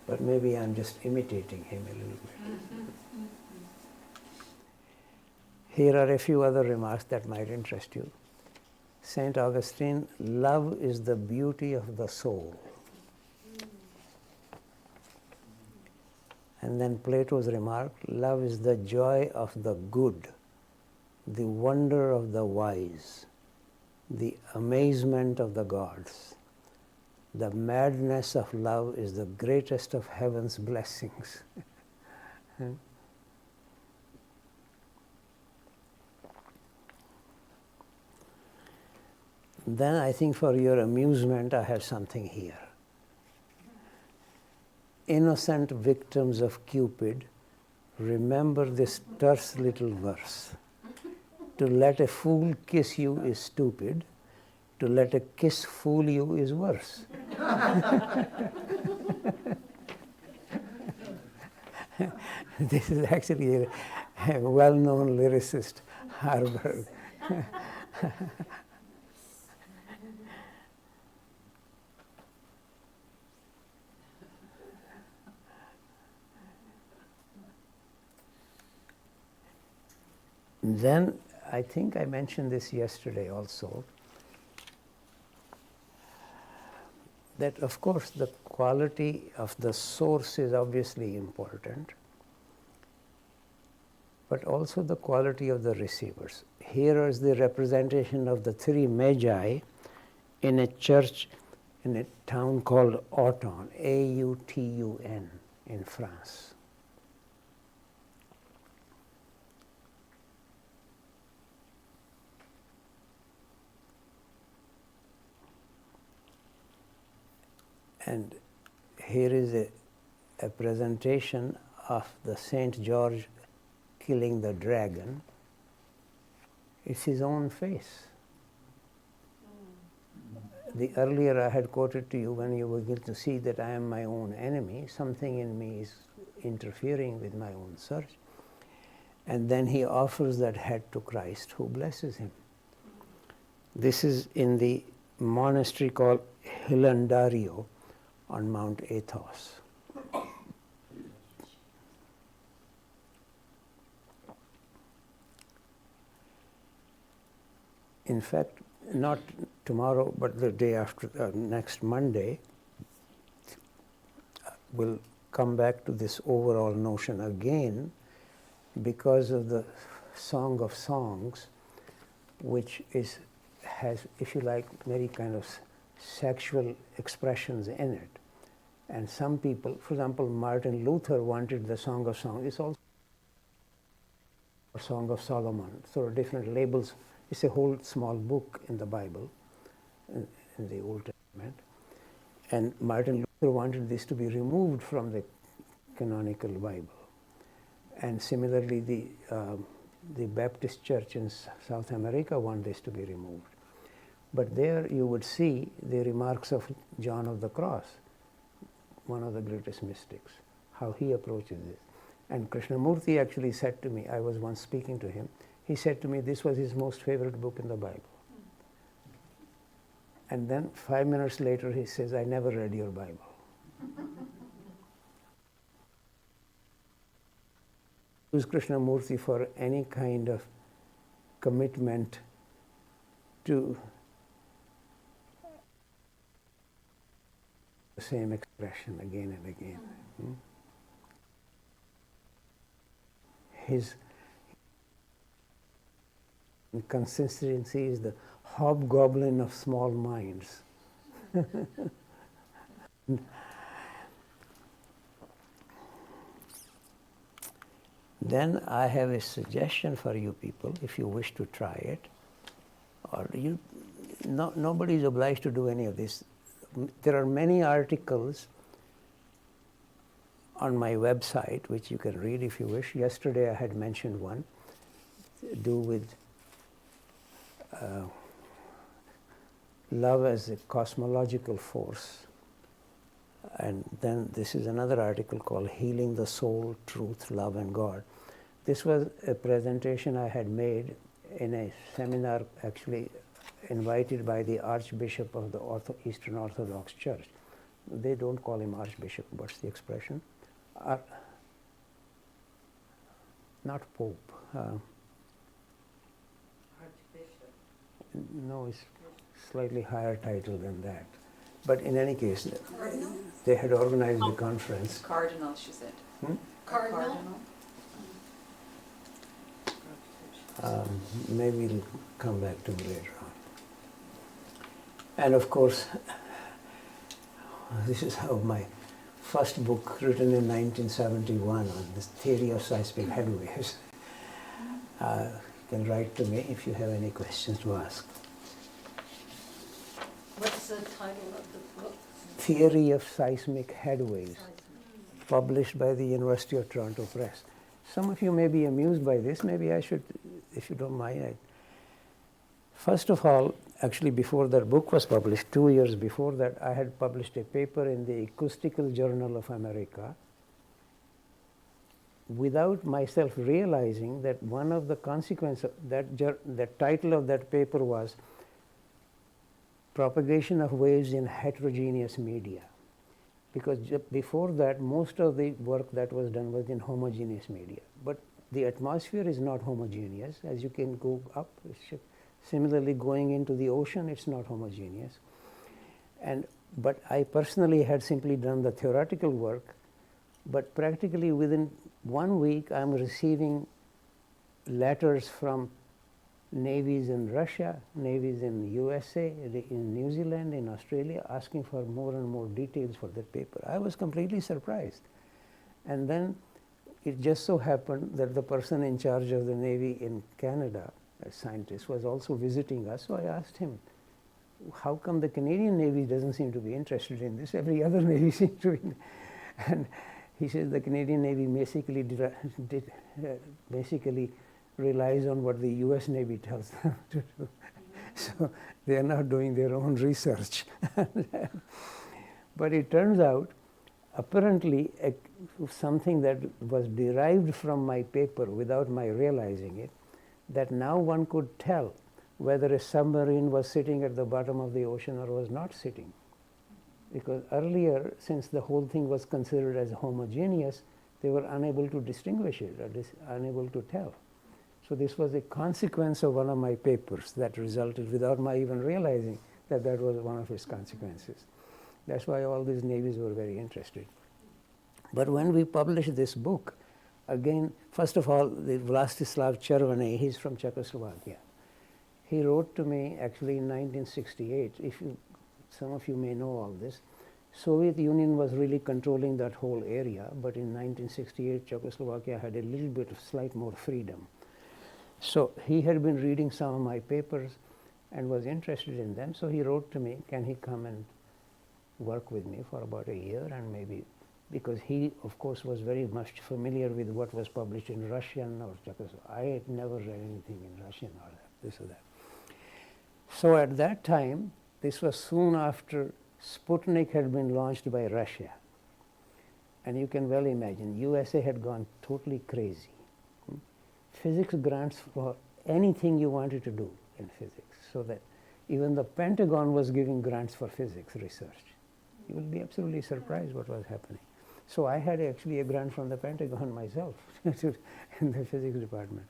But maybe I'm just imitating him a little bit. Here are a few other remarks that might interest you. St. Augustine, love is the beauty of the soul. And then Plato's remark, love is the joy of the good, the wonder of the wise, the amazement of the gods. The madness of love is the greatest of heaven's blessings. Then I think for your amusement, I have something here. Innocent victims of Cupid, remember this terse little verse. To let a fool kiss you is stupid. To let a kiss fool you is worse. This is actually a well-known lyricist, Harburg. Then, I think I mentioned this yesterday also, that of course the quality of the source is obviously important, but also the quality of the receivers. Here is the representation of the three magi in a church in a town called Autun, Autun, in France. And here is a presentation of the Saint George killing the dragon. It's his own face. The earlier I had quoted to you, when you begin to see that I am my own enemy, something in me is interfering with my own search. And then he offers that head to Christ, who blesses him. This is in the monastery called Hilandario on Mount Athos. In fact, not tomorrow, but the day after, next Monday, we'll come back to this overall notion again because of the Song of Songs, which has, if you like, very kind of sexual expressions in it. And some people, for example, Martin Luther wanted the Song of Songs. It's also a Song of Solomon, so different labels. It's a whole small book in the Bible, in the Old Testament. And Martin Luther wanted this to be removed from the canonical Bible. And similarly, the Baptist Church in South America want this to be removed. But there you would see the remarks of John of the Cross, one of the greatest mystics, how he approaches this. And Krishnamurti actually said to me, I was once speaking to him, he said to me this was his most favorite book in the Bible. And then 5 minutes later he says, I never read your Bible. Use Krishnamurti for any kind of commitment to the same expression again and again. His consistency is the hobgoblin of small minds. Then I have a suggestion for you people, if you wish to try it, or nobody is obliged to do any of this. There are many articles on my website which you can read if you wish. Yesterday I had mentioned one to do with love as a cosmological force. And then this is another article called Healing the Soul, Truth, Love and God. This was a presentation I had made in a seminar actually invited by the Archbishop of the Eastern Orthodox Church. They don't call him Archbishop, what's the expression? Not Pope. Archbishop. No, it's slightly higher title than that. But in any case, they had organized the conference. Cardinal, she said. Cardinal? Maybe it'll come back to me later on. And of course, this is how my first book, written in 1971 on this theory of seismic headwaves. You can write to me if you have any questions to ask. What's the title of the book? Theory of Seismic Headwaves, published by the University of Toronto Press. Some of you may be amused by this. Maybe I should, if you don't mind. First of all, actually before that book was published, 2 years before that, I had published a paper in the Acoustical Journal of America without myself realizing that one of the consequences of the title of that paper was Propagation of Waves in Heterogeneous Media. Because before that, most of the work that was done was in homogeneous media. But the atmosphere is not homogeneous. As you can go up, similarly going into the ocean, it's not homogeneous. But I personally had simply done the theoretical work, but practically within 1 week, I'm receiving letters from navies in Russia, navies in USA, in New Zealand, in Australia, asking for more and more details for that paper. I was completely surprised. And then it just so happened that the person in charge of the Navy in Canada, a scientist, was also visiting us. So I asked him, how come the Canadian Navy doesn't seem to be interested in this? Every other Navy seems to be. And he said the Canadian Navy basically relies on what the US Navy tells them to do. So they are not doing their own research. But it turns out, apparently, something that was derived from my paper without my realizing it, that now one could tell whether a submarine was sitting at the bottom of the ocean or was not sitting. Because earlier, since the whole thing was considered as homogeneous, they were unable to distinguish it, or unable to tell. So this was a consequence of one of my papers that resulted without my even realizing that that was one of its consequences. That's why all these navies were very interested. But when we published this book, again, first of all, the Vlastislav Červený, he's from Czechoslovakia. He wrote to me actually in 1968, some of you may know all this. Soviet Union was really controlling that whole area, but in 1968 Czechoslovakia had a little bit of slight more freedom. So he had been reading some of my papers and was interested in them, so he wrote to me, can he come and work with me for about a year, and maybe, because he of course was very much familiar with what was published in Russian or Czechoslovakian. I had never read anything in Russian or this or that. So at that time, this was soon after Sputnik had been launched by Russia. And you can well imagine, USA had gone totally crazy. Physics grants for anything you wanted to do in physics, so that even the Pentagon was giving grants for physics research. You will be absolutely surprised what was happening. So I had actually a grant from the Pentagon myself in the physics department.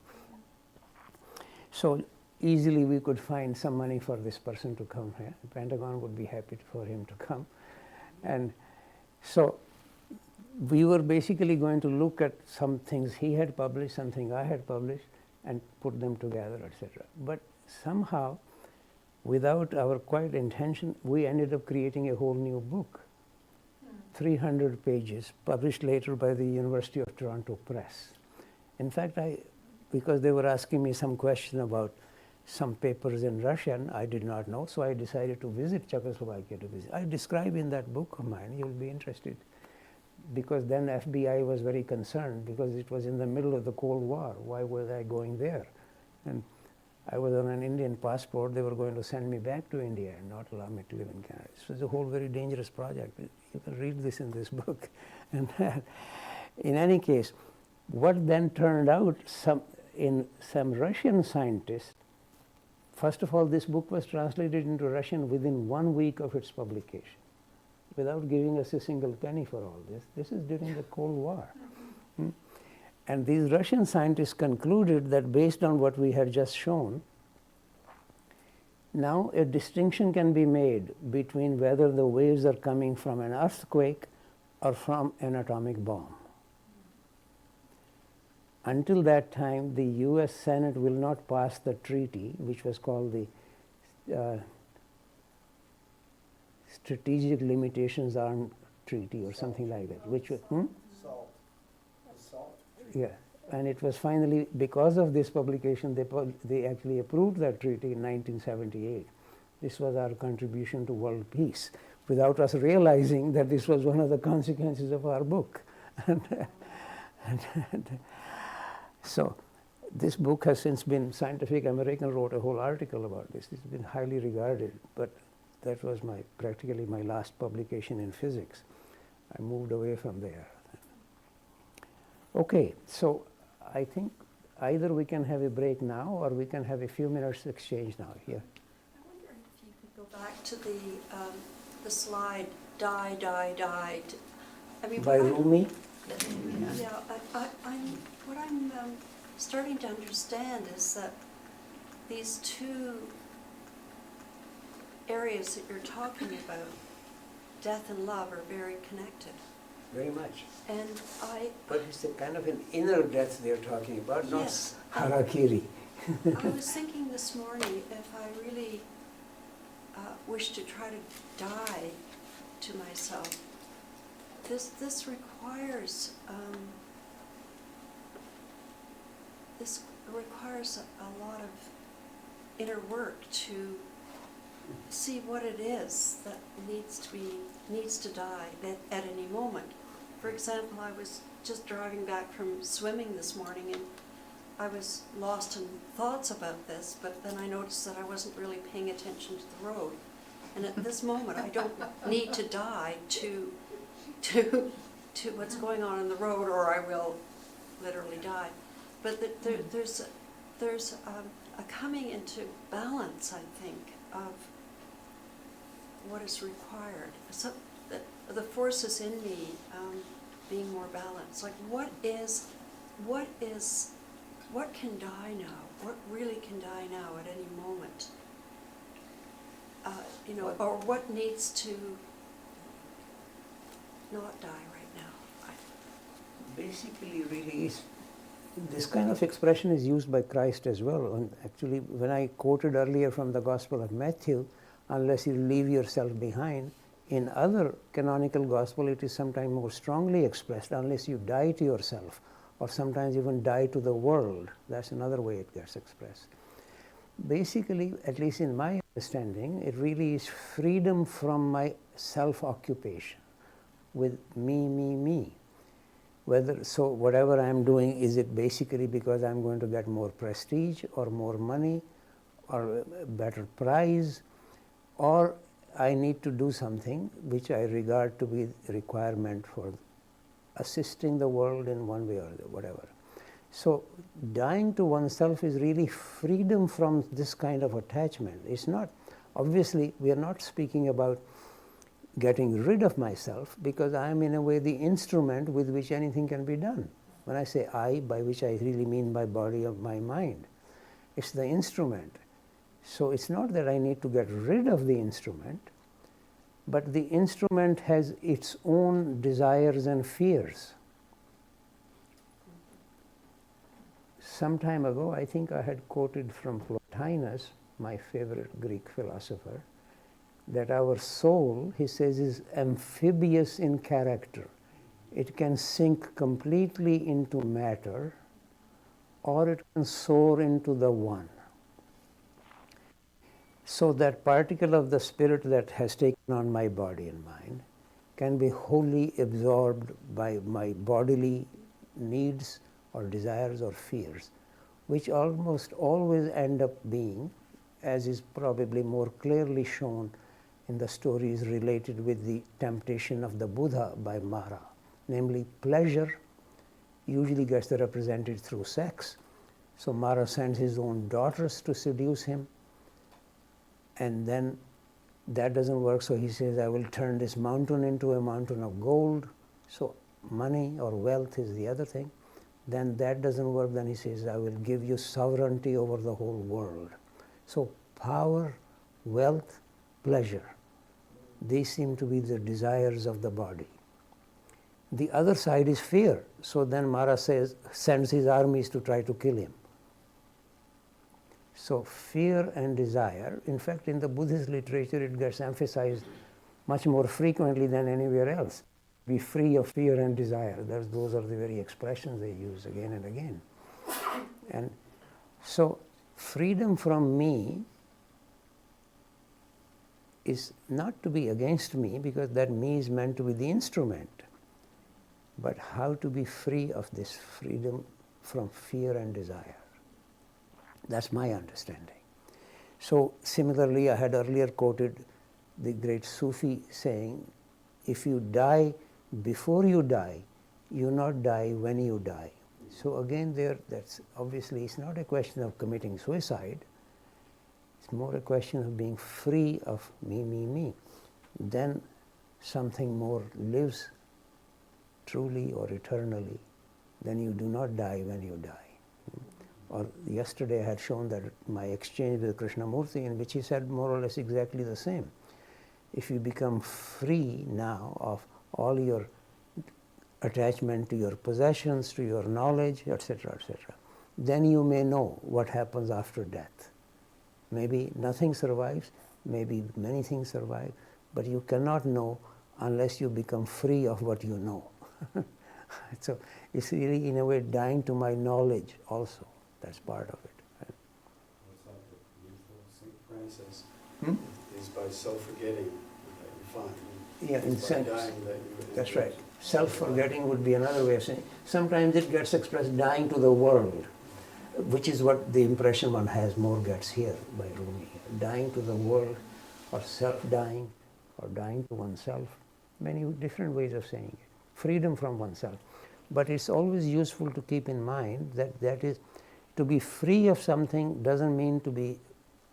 So easily we could find some money for this person to come here. The Pentagon would be happy for him to come. And so we were basically going to look at some things he had published, something I had published, and put them together, etc. But somehow, without our quiet intention, we ended up creating a whole new book, 300 pages, published later by the University of Toronto Press. In fact, because they were asking me some question about some papers in Russian, I did not know, so I decided to visit Czechoslovakia to visit. I describe in that book of mine, you'll be interested, because then FBI was very concerned because it was in the middle of the Cold War. Why was I going there? And I was on an Indian passport. They were going to send me back to India and not allow me to live in Canada. It was a whole very dangerous project. You can read this in this book. And in any case, what then turned out, some Russian scientists, first of all, this book was translated into Russian within 1 week of its publication, without giving us a single penny for all this. This is during the Cold War. And these Russian scientists concluded that based on what we had just shown, now a distinction can be made between whether the waves are coming from an earthquake or from an atomic bomb. Until that time, the US Senate will not pass the treaty, which was called the Strategic Limitations Arm Treaty or something like that. Which was, Salt. yeah, and it was finally, because of this publication, they actually approved that treaty in 1978. This was our contribution to world peace, without us realizing that this was one of the consequences of our book. So This book has since been, Scientific American wrote a whole article about this. It's been highly regarded, but that was practically my last publication in physics. I moved away from there. Okay, so I think either we can have a break now or we can have a few minutes exchange now here. I wonder if you could go back to the slide, die, die, die. I mean, By Rumi? Yeah, what I'm starting to understand is that these two areas that you're talking about, death and love, are very connected. Very much. And But it's a kind of an inner death they're talking about, not Yes. harakiri. I was thinking this morning, if I really wish to try to die to myself, this requires a lot of inner work to see what it is that needs to die at any moment. For example, I was just driving back from swimming this morning, and I was lost in thoughts about this, but then I noticed that I wasn't really paying attention to the road. And at this moment, I don't need to die to what's going on in the road, or I will literally die. But there's a coming into balance, I think, of what is required. So the forces in me being more balanced. Like what can die now? What really can die now at any moment? Or what needs to not die right now? Basically, really, this kind of expression is used by Christ as well. And actually, when I quoted earlier from the Gospel of Matthew, unless you leave yourself behind, in other canonical gospel it is sometimes more strongly expressed, unless you die to yourself, or sometimes even die to the world. That's another way it gets expressed. Basically, at least in my understanding, it really is freedom from my self-occupation with me. Whatever I'm doing, is it basically because I'm going to get more prestige or more money or a better prize, or I need to do something which I regard to be a requirement for assisting the world in one way or whatever. So dying to oneself is really freedom from this kind of attachment. It's not, obviously, we are not speaking about getting rid of myself, because I am in a way the instrument with which anything can be done. When I say I, by which I really mean my body or my mind, it's the instrument. So it's not that I need to get rid of the instrument, but the instrument has its own desires and fears. Some time ago, I think I had quoted from Plotinus, my favorite Greek philosopher, that our soul, he says, is amphibious in character. It can sink completely into matter, or it can soar into the one. So that particle of the spirit that has taken on my body and mind can be wholly absorbed by my bodily needs or desires or fears, which almost always end up being, as is probably more clearly shown in the stories related with the temptation of the Buddha by Mara, namely pleasure usually gets represented through sex. So Mara sends his own daughters to seduce him, and then that doesn't work, so he says, I will turn this mountain into a mountain of gold. So money or wealth is the other thing. Then that doesn't work, then he says, I will give you sovereignty over the whole world. So power, wealth, pleasure, these seem to be the desires of the body. The other side is fear. So then Mara sends his armies to try to kill him. So fear and desire, in fact, in the Buddhist literature, it gets emphasized much more frequently than anywhere else. Be free of fear and desire. Those are the very expressions they use again and again. And so freedom from me is not to be against me, because that me is meant to be the instrument, but how to be free of this freedom from fear and desire. That's my understanding. So similarly, I had earlier quoted the great Sufi saying, if you die before you die, you not die when you die. So again there, that's obviously, it's not a question of committing suicide. It's more a question of being free of me. Then something more lives truly or eternally. Then you do not die when you die. Or yesterday I had shown that my exchange with Krishnamurti, in which he said more or less exactly the same. If you become free now of all your attachment to your possessions, to your knowledge, etc., then you may know what happens after death. Maybe nothing survives, maybe many things survive, but you cannot know unless you become free of what you know. So it's really, in a way, dying to my knowledge also. That's part of it. It's like the youthful St. Francis Hmm? is by self-forgetting that you find. Yeah, in It's by sense. dying that you That's right. Self-forgetting would be another way of saying. Sometimes it gets expressed dying to the world, which is what the impression one has more gets here by Rumi. Dying to the world, or self-dying, or dying to oneself. Many different ways of saying it. Freedom from oneself. But it's always useful to keep in mind that that is, to be free of something doesn't mean to be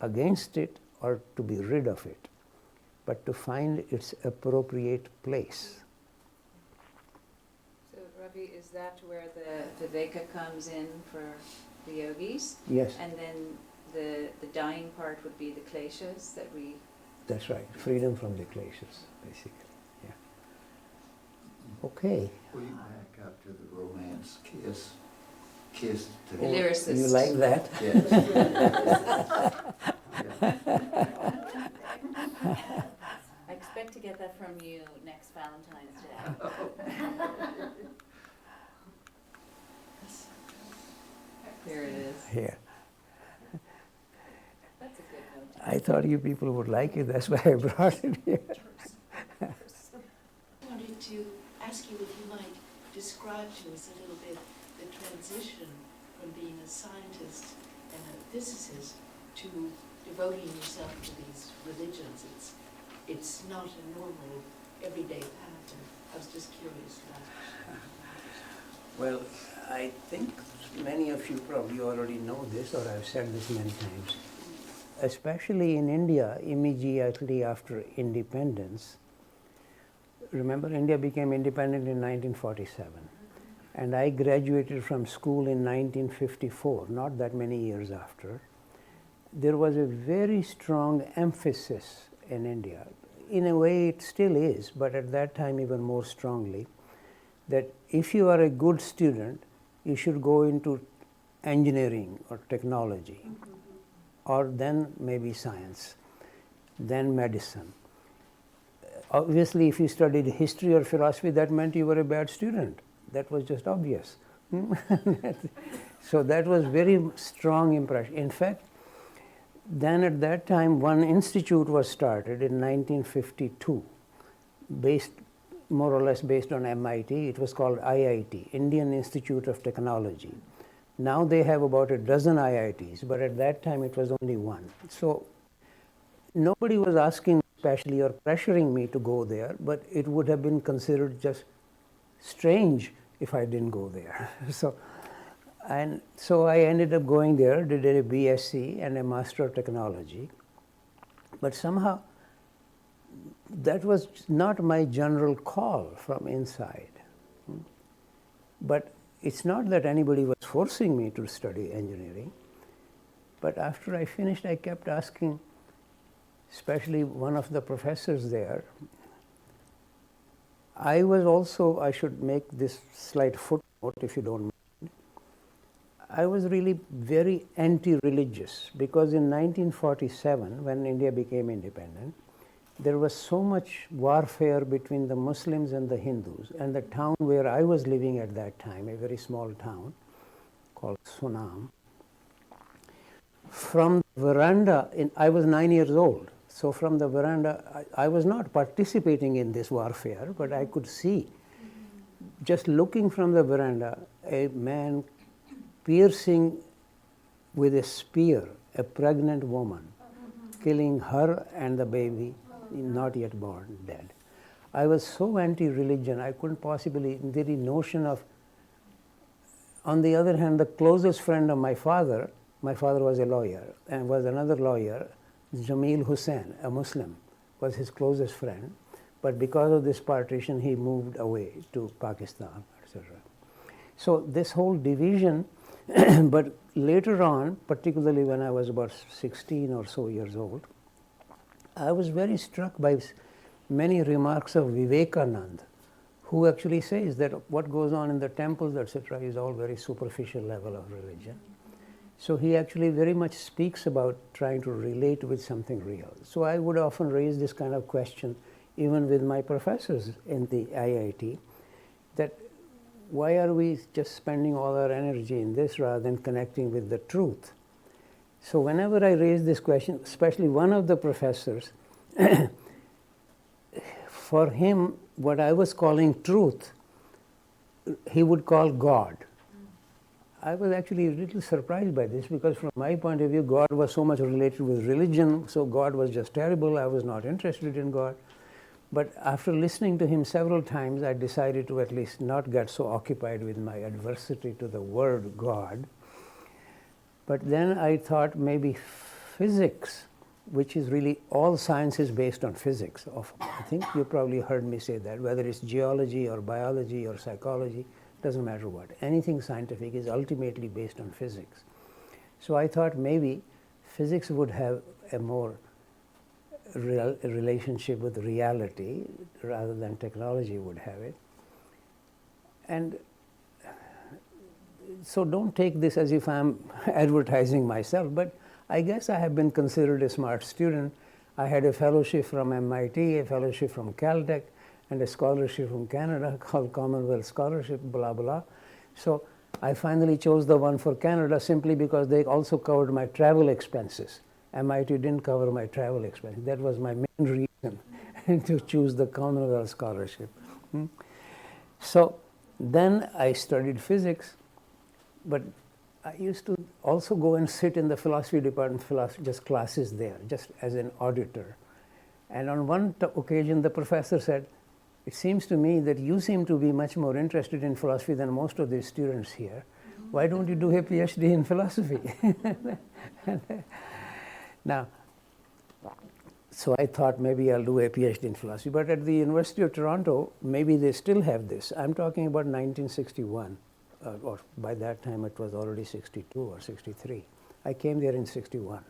against it or to be rid of it, but to find its appropriate place. So Ravi, is that where the Viveka comes in for the yogis? Yes, And then the dying part would be the kleshas that we... that's right. Freedom from the kleshas, basically. Yeah. Okay. We back up to the romance kiss to The lyricist. You like that? Yes. I expect to get that from you next Valentine's Day. Here it is. Here. That's a good note. I thought you people would like it, that's why I brought it here. I wanted to ask you if you might describe to us a little bit the transition from being a scientist and a physicist to devoting yourself to these religions. It's not a normal, everyday path, and I was just curious about it. Well, I think many of you probably already know this, or I've said this many times. Especially in India, immediately after independence, remember India became independent in 1947, and I graduated from school in 1954, not that many years after. There was a very strong emphasis in India. In a way it still is, but at that time even more strongly, that if you are a good student, you should go into engineering or technology, or then maybe science, then medicine. Obviously, if you studied history or philosophy, that meant you were a bad student. That was just obvious. So that was very strong impression. In fact, then at that time, one institute was started in 1952, based more or less based on MIT. It was called IIT, Indian Institute of Technology. Now they have about a dozen IITs, but at that time it was only one. So nobody was asking especially or pressuring me to go there, but it would have been considered just strange if I didn't go there. So I ended up going there, did a BSc and a Master of Technology, but somehow that was not my general call from inside. But it's not that anybody was forcing me to study engineering, but after I finished, I kept asking, especially one of the professors there. I was also, I should make this slight footnote if you don't mind. I was really very anti-religious, because in 1947, when India became independent, there was so much warfare between the Muslims and the Hindus, and the town where I was living at that time, a very small town called Sunam, from the veranda, I was 9 years old, so from the veranda, I was not participating in this warfare, but I could see, just looking from the veranda, a man piercing with a spear a pregnant woman, killing her and the baby, not yet born, dead. I was so anti-religion, I couldn't possibly, the very notion of, on the other hand, the closest friend of my father was a lawyer, and was another lawyer, Jamil Hussain, a Muslim, was his closest friend. But because of this partition, he moved away to Pakistan, etc. So this whole division, but later on, particularly when I was about 16 or so years old, I was very struck by many remarks of Vivekananda, who actually says that what goes on in the temples, etc., is all very superficial level of religion. So he actually very much speaks about trying to relate with something real. So I would often raise this kind of question even with my professors in the IIT, that why are we just spending all our energy in this rather than connecting with the truth? So whenever I raise this question, especially one of the professors, for him, what I was calling truth, he would call God. I was actually a little surprised by this, because from my point of view, God was so much related with religion, so God was just terrible. I was not interested in God. But after listening to him several times, I decided to at least not get so occupied with my adversity to the word God. But then I thought maybe physics, which is really all science is based on physics. I think you probably heard me say that, whether it's geology or biology or psychology, doesn't matter what. Anything scientific is ultimately based on physics. So I thought maybe physics would have a more relationship with reality rather than technology would have it. And so don't take this as if I'm advertising myself, but I guess I have been considered a smart student. I had a fellowship from MIT, a fellowship from Caltech, and a scholarship from Canada called Commonwealth Scholarship, blah, blah. So I finally chose the one for Canada simply because they also covered my travel expenses. MIT didn't cover my travel expenses. That was my main reason to choose the Commonwealth Scholarship. So then I studied physics, but I used to also go and sit in the philosophy department, just classes there, just as an auditor. And on one occasion, the professor said, "It seems to me that you seem to be much more interested in philosophy than most of the students here. Why don't you do a PhD in philosophy?" Now, so I thought maybe I'll do a PhD in philosophy. But at the University of Toronto, maybe they still have this. I'm talking about 1961. Or by that time it was already 62 or 63. I came there in 61.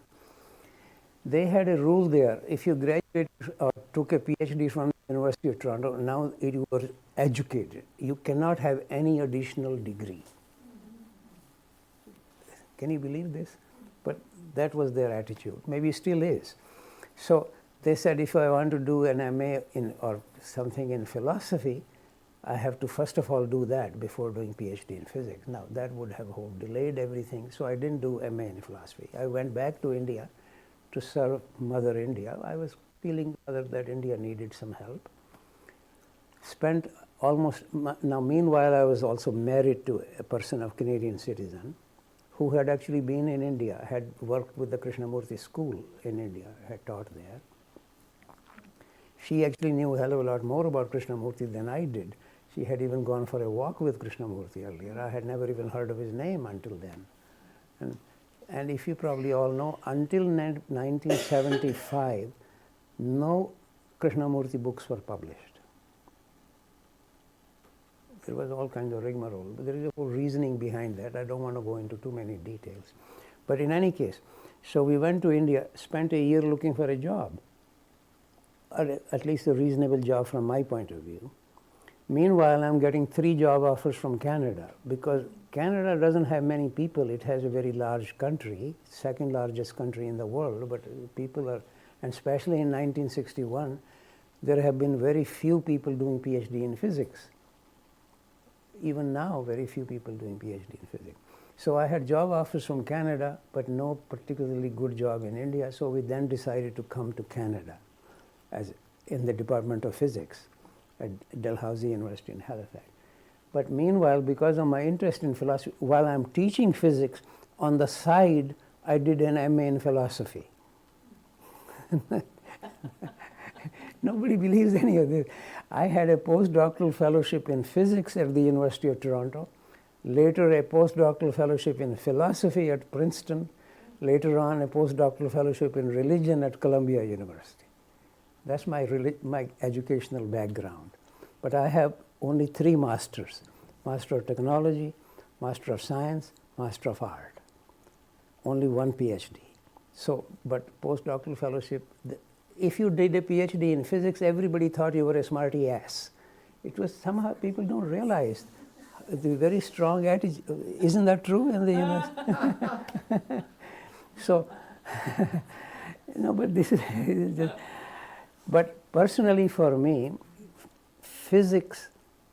They had a rule there. If you graduated or took a PhD from the University of Toronto, now you were educated. You cannot have any additional degree. Can you believe this? But that was their attitude. Maybe still is. So they said if I want to do an MA in or something in philosophy, I have to first of all do that before doing PhD in physics. Now that would have delayed everything, so I didn't do MA in philosophy. I went back to India to serve Mother India. I was feeling that India needed some help. Spent almost, now meanwhile I was also married to a person of Canadian citizen who had actually been in India, had worked with the Krishnamurti school in India, had taught there. She actually knew a hell of a lot more about Krishnamurti than I did. She had even gone for a walk with Krishnamurti earlier. I had never even heard of his name until then. And if you probably all know, until 1975, no Krishnamurti books were published. There was all kinds of rigmarole, but there is a whole reasoning behind that. I don't want to go into too many details. But in any case, so we went to India, spent a year looking for a job, or at least a reasonable job from my point of view. Meanwhile, I'm getting 3 job offers from Canada, because Canada doesn't have many people. It has a very large country, second largest country in the world, but people are, and especially in 1961, there have been very few people doing PhD in physics. Even now, very few people doing PhD in physics. So I had job offers from Canada, but no particularly good job in India, so we then decided to come to Canada as in the Department of Physics at Dalhousie University in Halifax. But meanwhile, because of my interest in philosophy, while I'm teaching physics on the side, I did an MA in philosophy. Nobody believes any of this. I had a postdoctoral fellowship in physics at the University of Toronto, later a postdoctoral fellowship in philosophy at Princeton, later on a postdoctoral fellowship in religion at Columbia University. That's my educational background. But I have only 3 masters: Master of Technology, Master of Science, Master of Art. Only 1 PhD. So, but postdoctoral fellowship, if you did a PhD in physics, everybody thought you were a smarty ass. It was somehow, people don't realize the very strong attitude. Isn't that true in the university? So, but this is just, but personally for me, physics,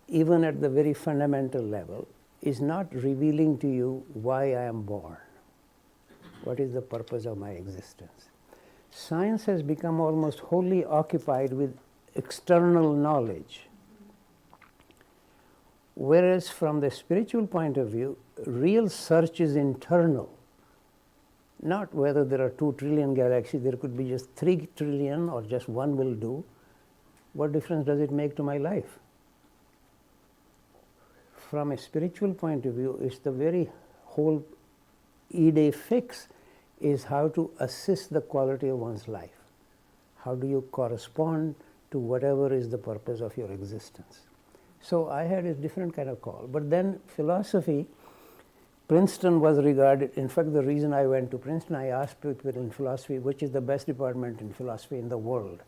even at the very fundamental level, is not revealing to you why I am born. What is the purpose of my existence? Science has become almost wholly occupied with external knowledge. Whereas from the spiritual point of view, real search is internal. Not whether there are 2 trillion galaxies, there could be just 3 trillion or just 1 will do. What difference does it make to my life? From a spiritual point of view, it's the very whole E-Day fix is how to assess the quality of one's life. How do you correspond to whatever is the purpose of your existence? So I had a different kind of call. But then philosophy, Princeton was regarded, in fact the reason I went to Princeton, I asked people in philosophy, which is the best department in philosophy in the world.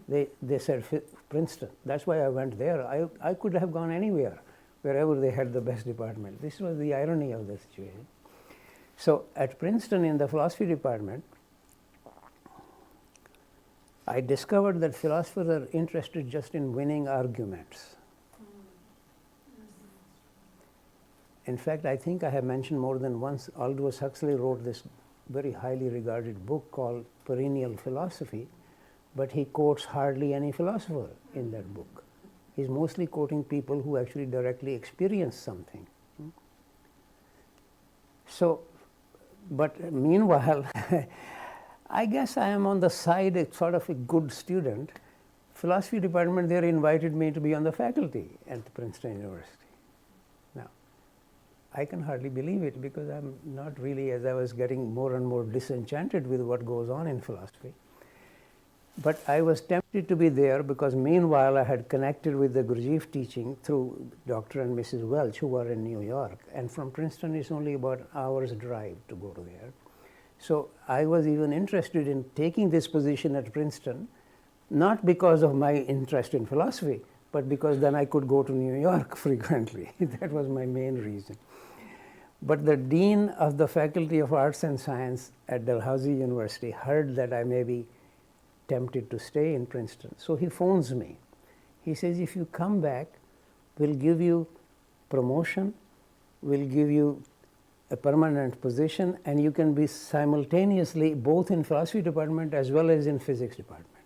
They said Princeton. That's why I went there. I could have gone anywhere, wherever they had the best department. This was the irony of the situation. So at Princeton in the philosophy department, I discovered that philosophers are interested just in winning arguments. In fact, I think I have mentioned more than once, Aldous Huxley wrote this very highly regarded book called Perennial Philosophy, but he quotes hardly any philosopher in that book. He's mostly quoting people who actually directly experience something. So, but meanwhile, I guess I am on the side, sort of a good student. Philosophy department, they invited me to be on the faculty at Princeton University. Now, I can hardly believe it because I'm not really, as I was getting more and more disenchanted with what goes on in philosophy. But I was tempted to be there because meanwhile I had connected with the Gurdjieff teaching through Dr. and Mrs. Welch, who were in New York. And from Princeton it's only about an hour's drive to go to there. So I was even interested in taking this position at Princeton, not because of my interest in philosophy, but because then I could go to New York frequently. That was my main reason. But the dean of the Faculty of Arts and Science at Dalhousie University heard that I may be tempted to stay in Princeton. So he phones me. He says, if you come back, we'll give you promotion, we'll give you a permanent position, and you can be simultaneously both in philosophy department as well as in physics department.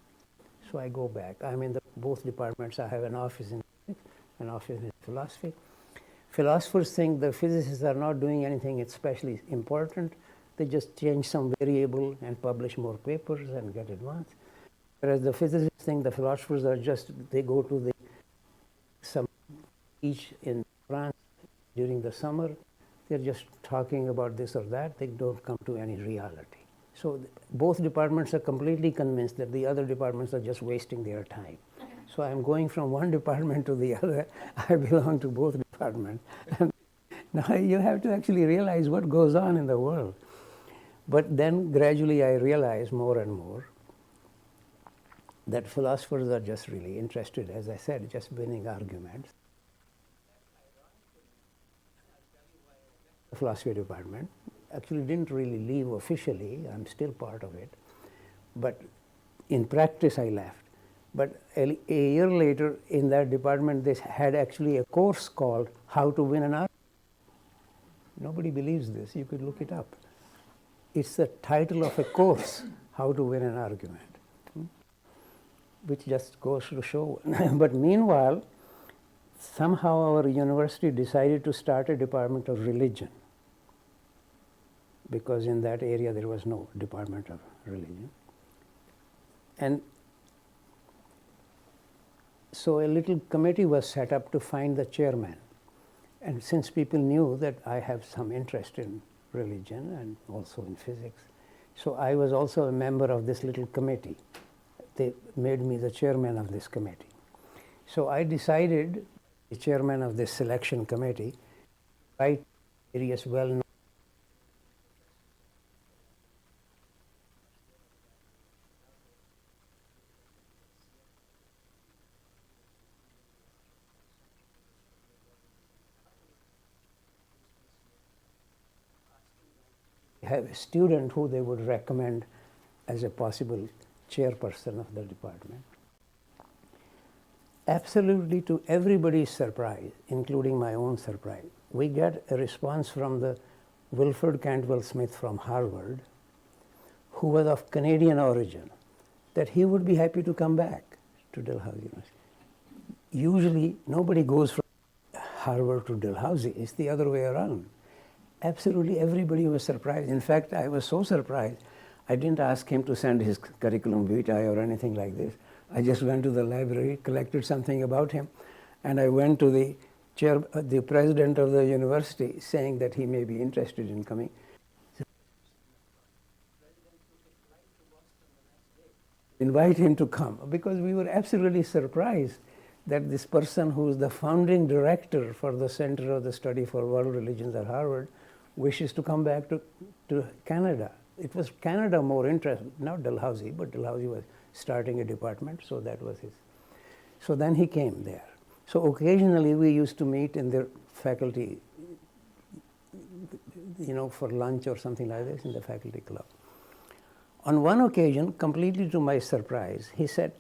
So I go back. I'm in both departments. I have an office in physics, an office in philosophy. Philosophers think the physicists are not doing anything especially important. They just change some variable and publish more papers and get advanced. Whereas the physicists think the philosophers are just, they go to some beach in France during the summer. They're just talking about this or that. They don't come to any reality. So both departments are completely convinced that the other departments are just wasting their time. So I'm going from one department to the other. I belong to both departments. And now you have to actually realize what goes on in the world. But then gradually I realize more and more that philosophers are just really interested, as I said, just winning arguments. The philosophy department actually didn't really leave officially. I'm still part of it. But in practice I left. But a year later in that department they had actually a course called How to Win an Argument. Nobody believes this. You could look it up. It's the title of a course, How to Win an Argument, which just goes to show. But meanwhile, somehow our university decided to start a department of religion. because in that area there was no department of religion. And so a little committee was set up to find the chairman. And since people knew that I have some interest in religion and also in physics, so I was also a member of this little committee. They made me the chairman of this committee. So I decided, the chairman of this selection committee, write various well-known have a student who they would recommend as a possible chairperson of the department. Absolutely to everybody's surprise, including my own surprise, we get a response from the Wilfred Cantwell Smith from Harvard, who was of Canadian origin, that he would be happy to come back to Dalhousie University. Usually nobody goes from Harvard to Dalhousie, it's the other way around. Absolutely everybody was surprised. In fact, I was so surprised, I didn't ask him to send his curriculum vitae or anything like this. I just went to the library, collected something about him, and I went to the president of the university saying that he may be interested in coming. Invite him to come, because we were absolutely surprised that this person who is the founding director for the Center of the Study for World Religions at Harvard wishes to come back to Canada. It was Canada more interested, not Dalhousie, but Dalhousie was starting a department, so that was his. So then he came there. So occasionally we used to meet in the faculty, for lunch or something like this in the faculty club. On one occasion, completely to my surprise, he said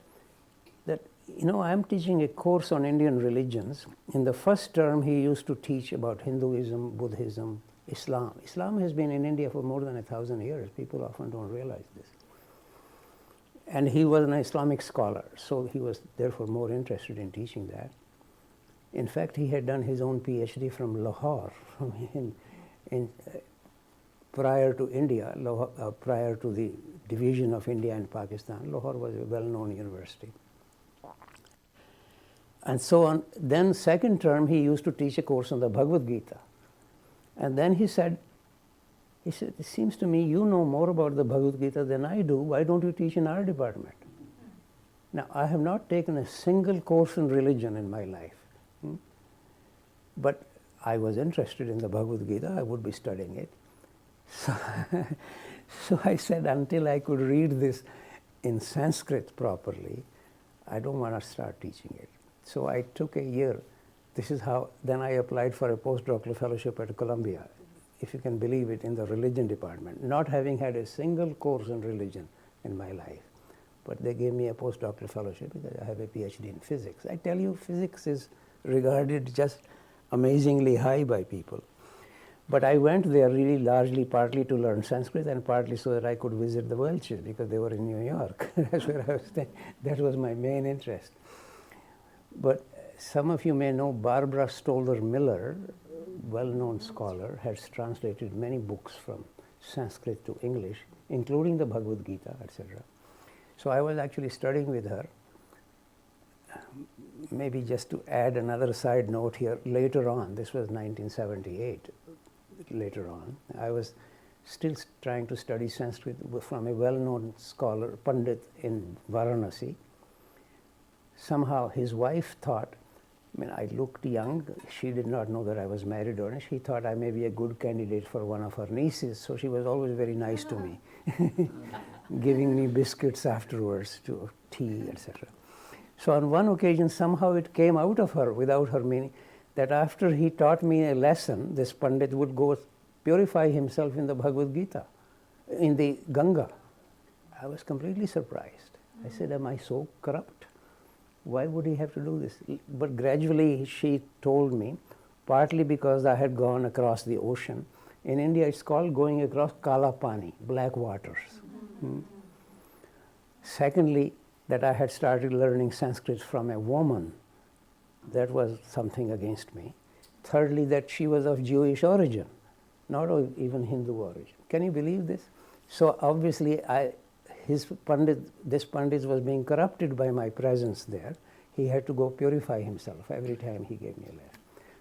that, I'm teaching a course on Indian religions. In the first term, he used to teach about Hinduism, Buddhism, Islam. Islam has been in India for more than 1,000 years. People often don't realize this. And he was an Islamic scholar, so he was therefore more interested in teaching that. In fact, he had done his own PhD from Lahore, prior to India, prior to the division of India and Pakistan. Lahore was a well-known university. And so on. Then second term, he used to teach a course on the Bhagavad Gita. And then he said, it seems to me you know more about the Bhagavad Gita than I do. Why don't you teach in our department? Now, I have not taken a single course in religion in my life. But I was interested in the Bhagavad Gita. I would be studying it. So I said, until I could read this in Sanskrit properly, I don't want to start teaching it. So I took a year. This is how, then I applied for a postdoctoral fellowship at Columbia, if you can believe it, in the religion department, not having had a single course in religion in my life. But they gave me a postdoctoral fellowship because I have a PhD in physics. I tell you, physics is regarded just amazingly high by people. But I went there really largely, partly to learn Sanskrit and partly so that I could visit the Welches because they were in New York. That's where I was staying. That was my main interest. But some of you may know Barbara Stoller Miller, well-known scholar, has translated many books from Sanskrit to English, including the Bhagavad Gita, etc. So I was actually studying with her. Maybe just to add another side note here, later on, this was 1978, later on, I was still trying to study Sanskrit from a well-known scholar, Pandit in Varanasi. Somehow his wife thought, I looked young. She did not know that I was married or not. She thought I may be a good candidate for one of her nieces, so she was always very nice to me, giving me biscuits afterwards, to tea, etc. So on one occasion, somehow it came out of her, without her meaning, that after he taught me a lesson, this Pandit would go purify himself in the Bhagavad Gita, in the Ganga. I was completely surprised. I said, am I so corrupt? Why would he have to do this? But gradually she told me, partly because I had gone across the ocean. In India it's called going across Kala Pani, black waters. Secondly, that I had started learning Sanskrit from a woman. That was something against me. Thirdly, that she was of Jewish origin, not of even Hindu origin. Can you believe this? So obviously this Pandit was being corrupted by my presence there. He had to go purify himself every time he gave me a lesson.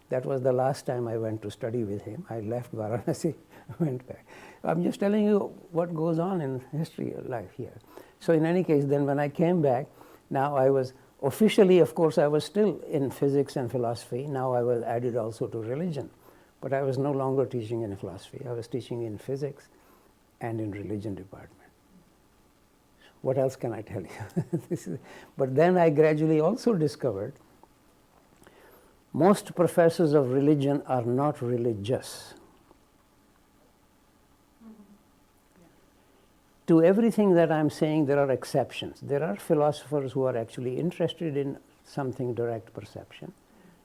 That was the last time I went to study with him. I left Varanasi, went back. I'm just telling you what goes on in history of life here. So in any case, then when I came back, now I was officially, of course, I was still in physics and philosophy. Now I was added also to religion. But I was no longer teaching in philosophy. I was teaching in physics and in religion department. What else can I tell you? But then I gradually also discovered most professors of religion are not religious. To everything that I'm saying, there are exceptions. There are philosophers who are actually interested in something direct perception.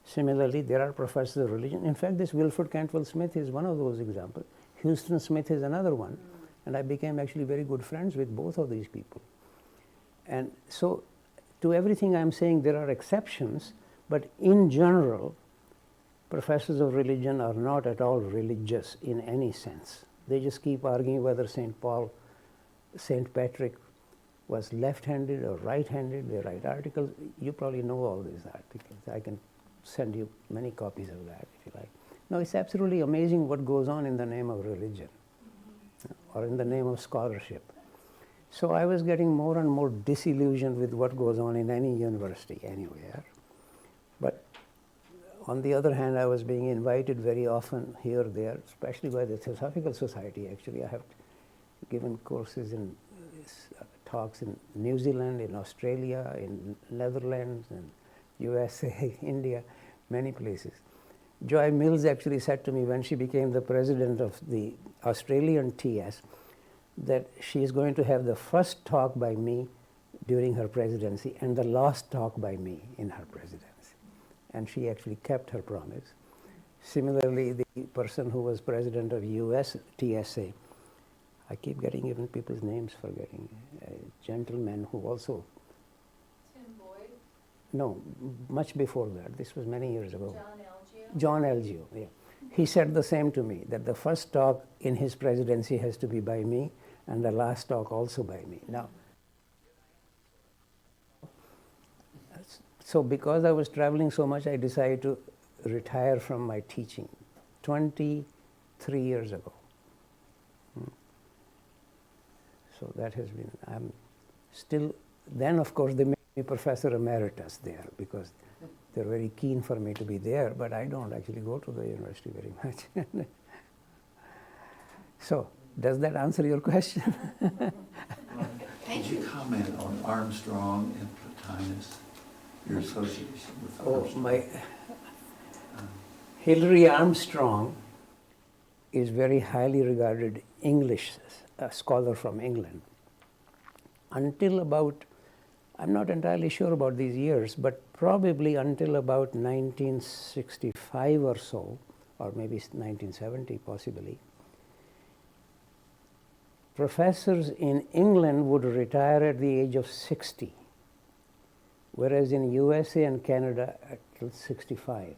Similarly, there are professors of religion. In fact, this Wilford Cantwell Smith is one of those examples. Houston Smith is another one. And I became actually very good friends with both of these people. And so, to everything I'm saying, there are exceptions, but in general, professors of religion are not at all religious in any sense. They just keep arguing whether St. Patrick was left-handed or right-handed. They write articles. You probably know all these articles. I can send you many copies of that if you like. No, it's absolutely amazing what goes on in the name of religion or in the name of scholarship. So I was getting more and more disillusioned with what goes on in any university anywhere. But on the other hand, I was being invited very often here or there, especially by the Theosophical Society. Actually, I have given courses in talks in New Zealand, in Australia, in Netherlands, and USA, India, many places. Joy Mills actually said to me when she became the president of the Australian TS that she is going to have the first talk by me during her presidency and the last talk by me in her presidency. And she actually kept her promise. Similarly, the person who was president of US TSA, I keep getting even people's names forgetting, a gentleman who also... Tim Boyd? No, much before that. This was many years ago. John Elgio? John Elgio, yeah. He said the same to me, that the first talk in his presidency has to be by me and the last talk also by me. Now, so because I was traveling so much, I decided to retire from my teaching 23 years ago. So that has been, I'm still, then of course they made me professor emeritus there because they're very keen for me to be there, but I don't actually go to the university very much. So, does that answer your question? Could you comment on Armstrong and Plotinus, your association with Armstrong? Hilary Armstrong is very highly regarded English scholar from England. Until about, I'm not entirely sure about these years, but probably until about 1965 or so, or maybe 1970 possibly, professors in England would retire at the age of 60, whereas in USA and Canada till 65.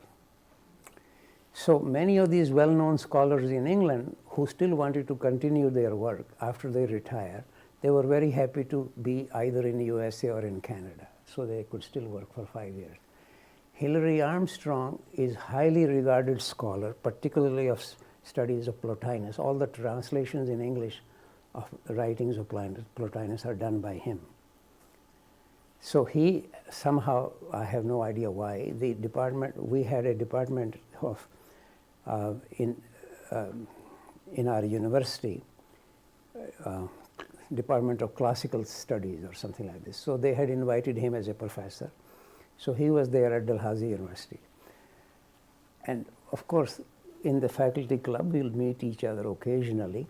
So many of these well-known scholars in England who still wanted to continue their work after they retire, they were very happy to be either in USA or in Canada, so they could still work for 5 years. Hilary Armstrong is highly regarded scholar, particularly of studies of Plotinus. All the translations in English of the writings of Plotinus are done by him. So he somehow, I have no idea why, the department, we had a department of, in our university, Department of Classical Studies or something like this. So they had invited him as a professor. So he was there at Dalhousie University. And of course, in the faculty club, we'll meet each other occasionally.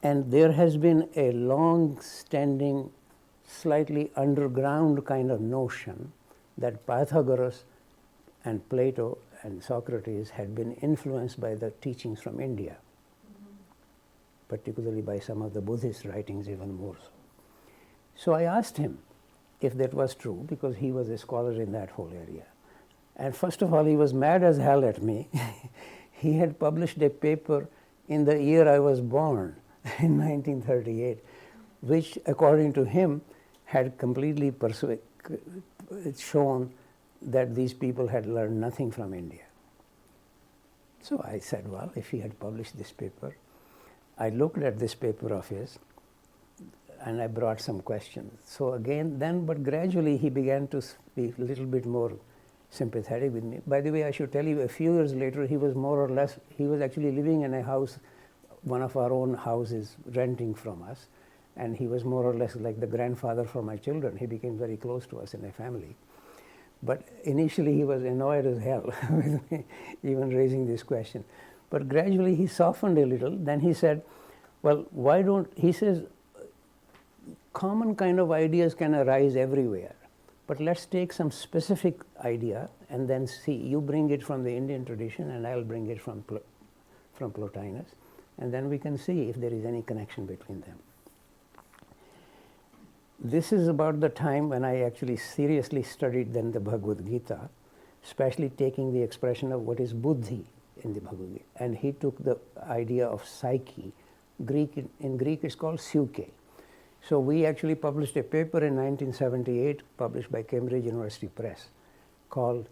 And there has been a long-standing, slightly underground kind of notion that Pythagoras and Plato and Socrates had been influenced by the teachings from India, particularly by some of the Buddhist writings even more so. So I asked him if that was true, because he was a scholar in that whole area. And first of all, he was mad as hell at me. He had published a paper in the year I was born, in 1938, which according to him had completely shown that these people had learned nothing from India. So I said, well, if he had published this paper, I looked at this paper of his and I brought some questions. So again, but gradually he began to be a little bit more sympathetic with me. By the way, I should tell you, a few years later, he was more or less, he was actually living in a house, one of our own houses, renting from us. And he was more or less like the grandfather for my children. He became very close to us in a family. But initially he was annoyed as hell with me even raising this question. But gradually he softened a little. Then he said, well, why don't, he says, common kind of ideas can arise everywhere. But let's take some specific idea and then see. You bring it from the Indian tradition and I'll bring it from Plotinus. And then we can see if there is any connection between them. This is about the time when I actually seriously studied then the Bhagavad Gita, especially taking the expression of what is buddhi in the Bhagavad Gita. And he took the idea of psyche. In Greek it's called psyche. So we actually published a paper in 1978, published by Cambridge University Press, called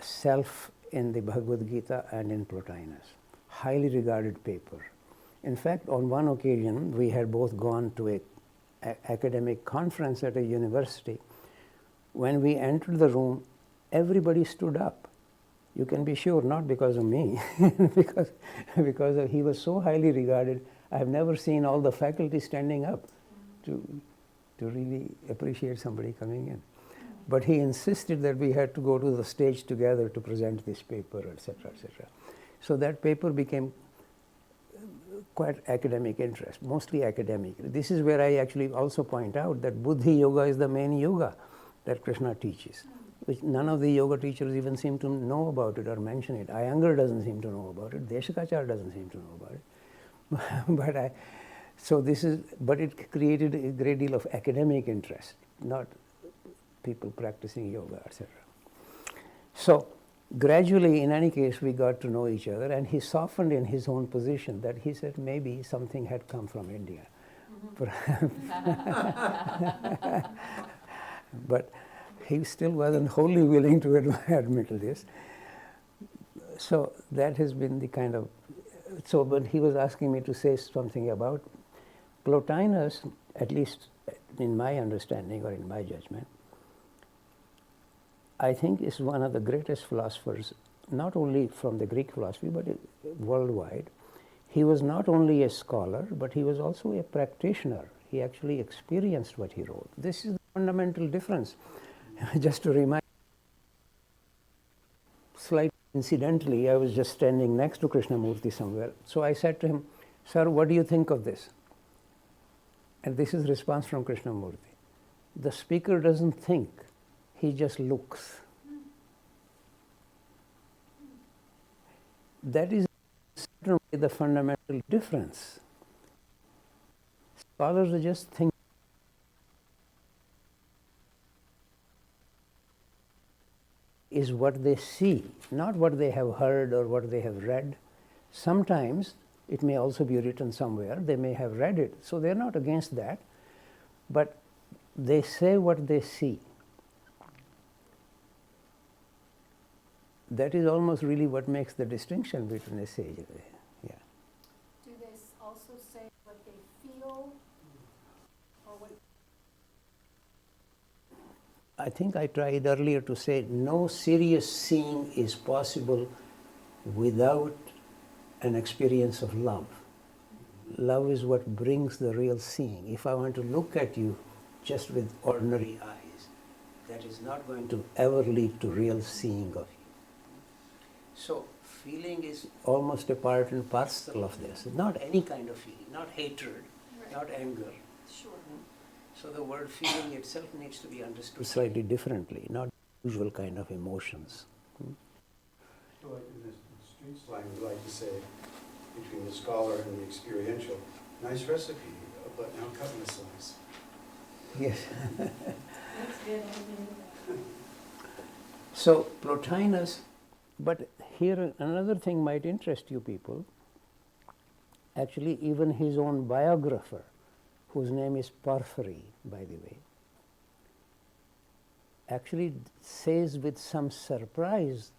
Self in the Bhagavad Gita and in Plotinus. Highly regarded paper. In fact, on one occasion, we had both gone to a academic conference at a university. When we entered the room, everybody stood up. You can be sure, not because of me, because he was so highly regarded. I have never seen all the faculty standing up to really appreciate somebody coming in. But he insisted that we had to go to the stage together to present this paper, etc., etc. So that paper became quite academic interest, mostly academic. This is where I actually also point out that Buddhi Yoga is the main yoga that Krishna teaches, which none of the yoga teachers even seem to know about it or mention it. Iyengar doesn't seem to know about it. Deshakacharya doesn't seem to know about it. But it created a great deal of academic interest, not people practicing yoga, etc. So gradually, in any case, we got to know each other, and he softened in his own position that he said maybe something had come from India. But he still wasn't wholly willing to admit this. So that has been the kind of, but he was asking me to say something about Plotinus, at least in my understanding or in my judgment, I think is one of the greatest philosophers, not only from the Greek philosophy, but worldwide. He was not only a scholar, but he was also a practitioner. He actually experienced what he wrote. This is the fundamental difference. Just to remind, slightly incidentally, I was just standing next to Krishnamurti somewhere. So I said to him, "Sir, what do you think of this?" And this is response from Krishnamurti. The speaker doesn't think. He just looks. That is certainly the fundamental difference. Scholars are just thinking. Is what they see, not what they have heard or what they have read. Sometimes it may also be written somewhere. They may have read it, so they're not against that. But they say what they see. That is almost really what makes the distinction between a sage and a, Do they also say what they feel, or what? I think I tried earlier to say no serious seeing is possible without an experience of love. Love is what brings the real seeing. If I want to look at you just with ordinary eyes, that is not going to ever lead to real seeing of you. So feeling is almost a part and parcel of this. Not any kind of feeling, not hatred, not anger. Sure. So the word feeling itself needs to be understood slightly differently, not the usual kind of emotions. So like in the street slang, we like to say, between the scholar and the experiential, nice recipe, but now cut in a slice. Yes. That's good. So Plotinus, but here another thing might interest you people. Actually, even his own biographer, whose name is Porphyry, by the way, actually says with some surprise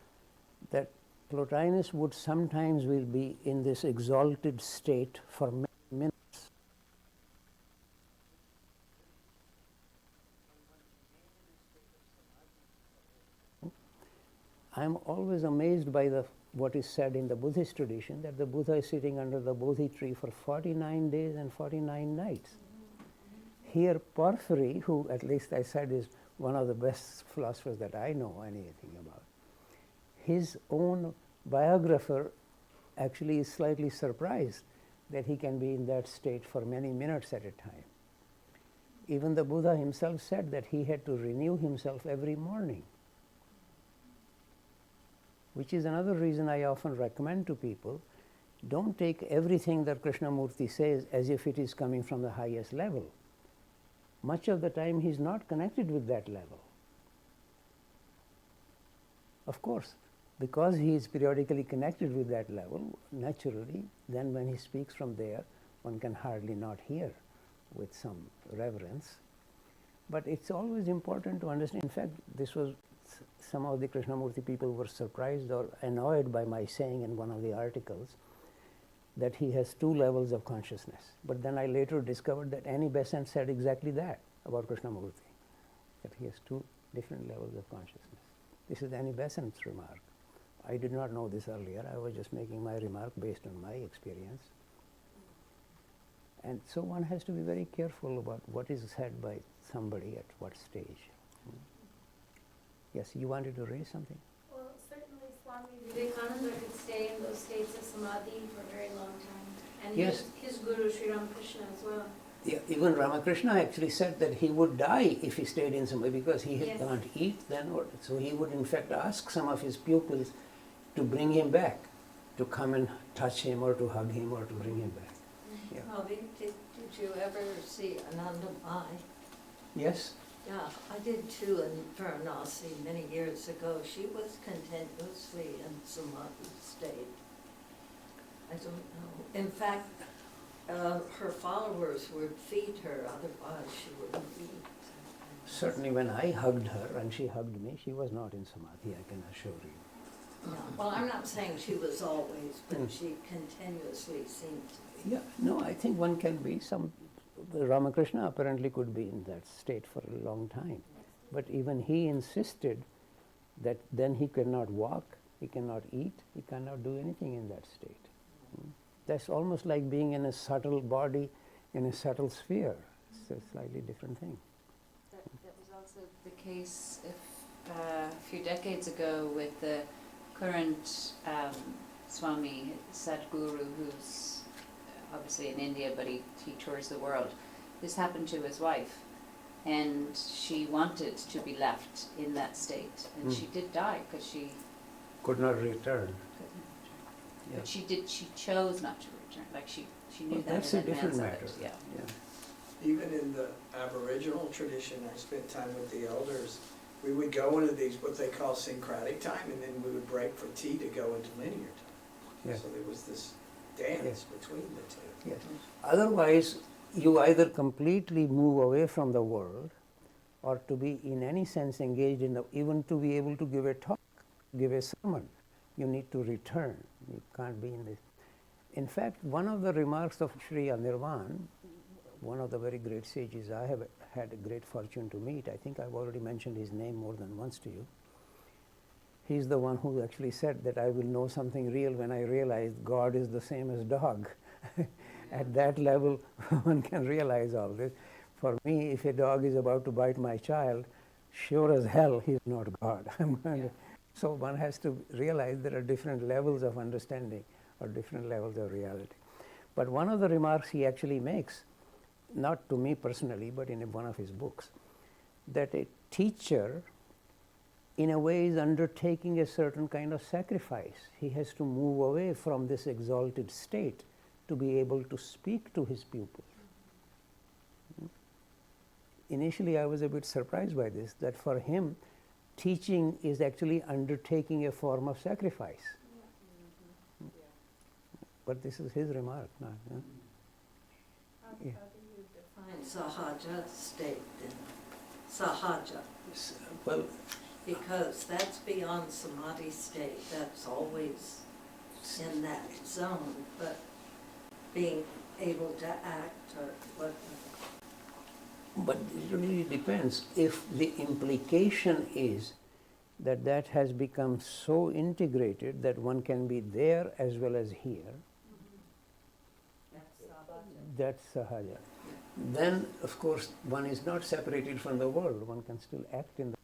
that Plotinus would sometimes will be in this exalted state for many minutes. I'm always amazed by what is said in the Buddhist tradition, that the Buddha is sitting under the Bodhi tree for 49 days and 49 nights. Here, Porphyry, who at least I said is one of the best philosophers that I know anything about, his own biographer actually is slightly surprised that he can be in that state for many minutes at a time. Even the Buddha himself said that he had to renew himself every morning, which is another reason I often recommend to people, don't take everything that Krishnamurti says as if it is coming from the highest level. Much of the time he is not connected with that level. Of course, because he is periodically connected with that level, naturally, then when he speaks from there, one can hardly not hear with some reverence. But it's always important to understand. In fact, this was some of the Krishnamurti people were surprised or annoyed by my saying in one of the articles that he has two levels of consciousness. But then I later discovered that Annie Besant said exactly that about Krishnamurti, that he has two different levels of consciousness. This is Annie Besant's remark. I did not know this earlier. I was just making my remark based on my experience. And so one has to be very careful about what is said by somebody at what stage. Yes, you wanted to raise something? Well, certainly Swami Vivekananda could stay in those states of samadhi for a very long time. And yes. his guru, Sri Ramakrishna, as well. Yeah, even Ramakrishna actually said that he would die if he stayed in samadhi because he Yes. can't eat then. So he would in fact ask some of his pupils to bring him back, to come and touch him or to hug him or to bring him back. Yeah. Ravi, did you ever see Anandamai? Yes? Yeah, I did too in Varanasi many years ago. She was continuously in samadhi state. I don't know. In fact, her followers would feed her, otherwise she wouldn't eat. Certainly when I hugged her and she hugged me, she was not in samadhi, I can assure you. No, well, I'm not saying she was always, but she continuously seemed to be. Yeah, no, I think one can be Ramakrishna apparently could be in that state for a long time. But even he insisted that then he cannot walk, he cannot eat, he cannot do anything in that state. That's almost like being in a subtle body, in a subtle sphere. It's a slightly different thing. That was also the case a few decades ago with the current Swami Sadhguru, who's obviously in India, but he tours the world. This happened to his wife, and she wanted to be left in that state, and she did die because she Could not return. Yeah. But she chose not to return. Like she knew Well, that that's in a different advance matter. of it. Yeah. Even in the Aboriginal tradition, I spent time with the elders. We would go into these, what they call syncretic time, and then we would break for tea to go into linear time. Yes. So there was this dance Yes. between the two. Yes. Otherwise, you either completely move away from the world, or to be in any sense engaged in even to be able to give a talk, give a sermon, you need to return. You can't be in this. In fact, one of the remarks of Sri Anirvan, one of the very great sages I have had a great fortune to meet, I think I've already mentioned his name more than once to you. He's the one who actually said that I will know something real when I realize God is the same as dog. At that level, one can realize all this. For me, if a dog is about to bite my child, sure as hell he's not God. So one has to realize there are different levels of understanding or different levels of reality. But one of the remarks he actually makes, not to me personally, but in one of his books, that a teacher in a way is undertaking a certain kind of sacrifice. He has to move away from this exalted state to be able to speak to his pupils. Initially I was a bit surprised by this, that for him teaching is actually undertaking a form of sacrifice. but this is his remark, not. How Yeah. do you define sahaja state then? Sahaja, Well, because that's beyond samadhi state, that's always in that zone, but being able to act or what, but it really depends. If the implication is that that has become so integrated that one can be there as well as here, that's sahaja. that's sahaja. Then, of course, one is not separated from the world. One can still act in the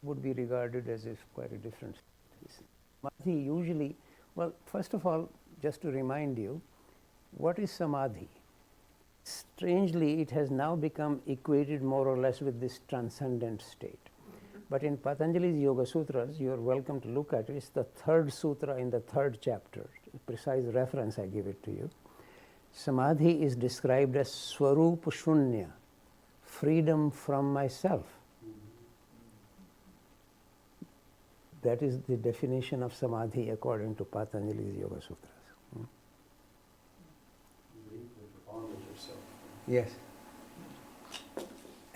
would be regarded as if quite a different. Samadhi usually, well, first of all, just to remind you, what is samadhi? Strangely, it has now become equated more or less with this transcendent state. But in Patanjali's Yoga Sutras, you are welcome to look at it. It's the third sutra in the third chapter. Precise reference, I give it to you. Samadhi is described as Swarup Shunya, freedom from myself. That is the definition of samadhi according to Patanjali's Yoga Sutras. Leave the bond with yourself. Yes.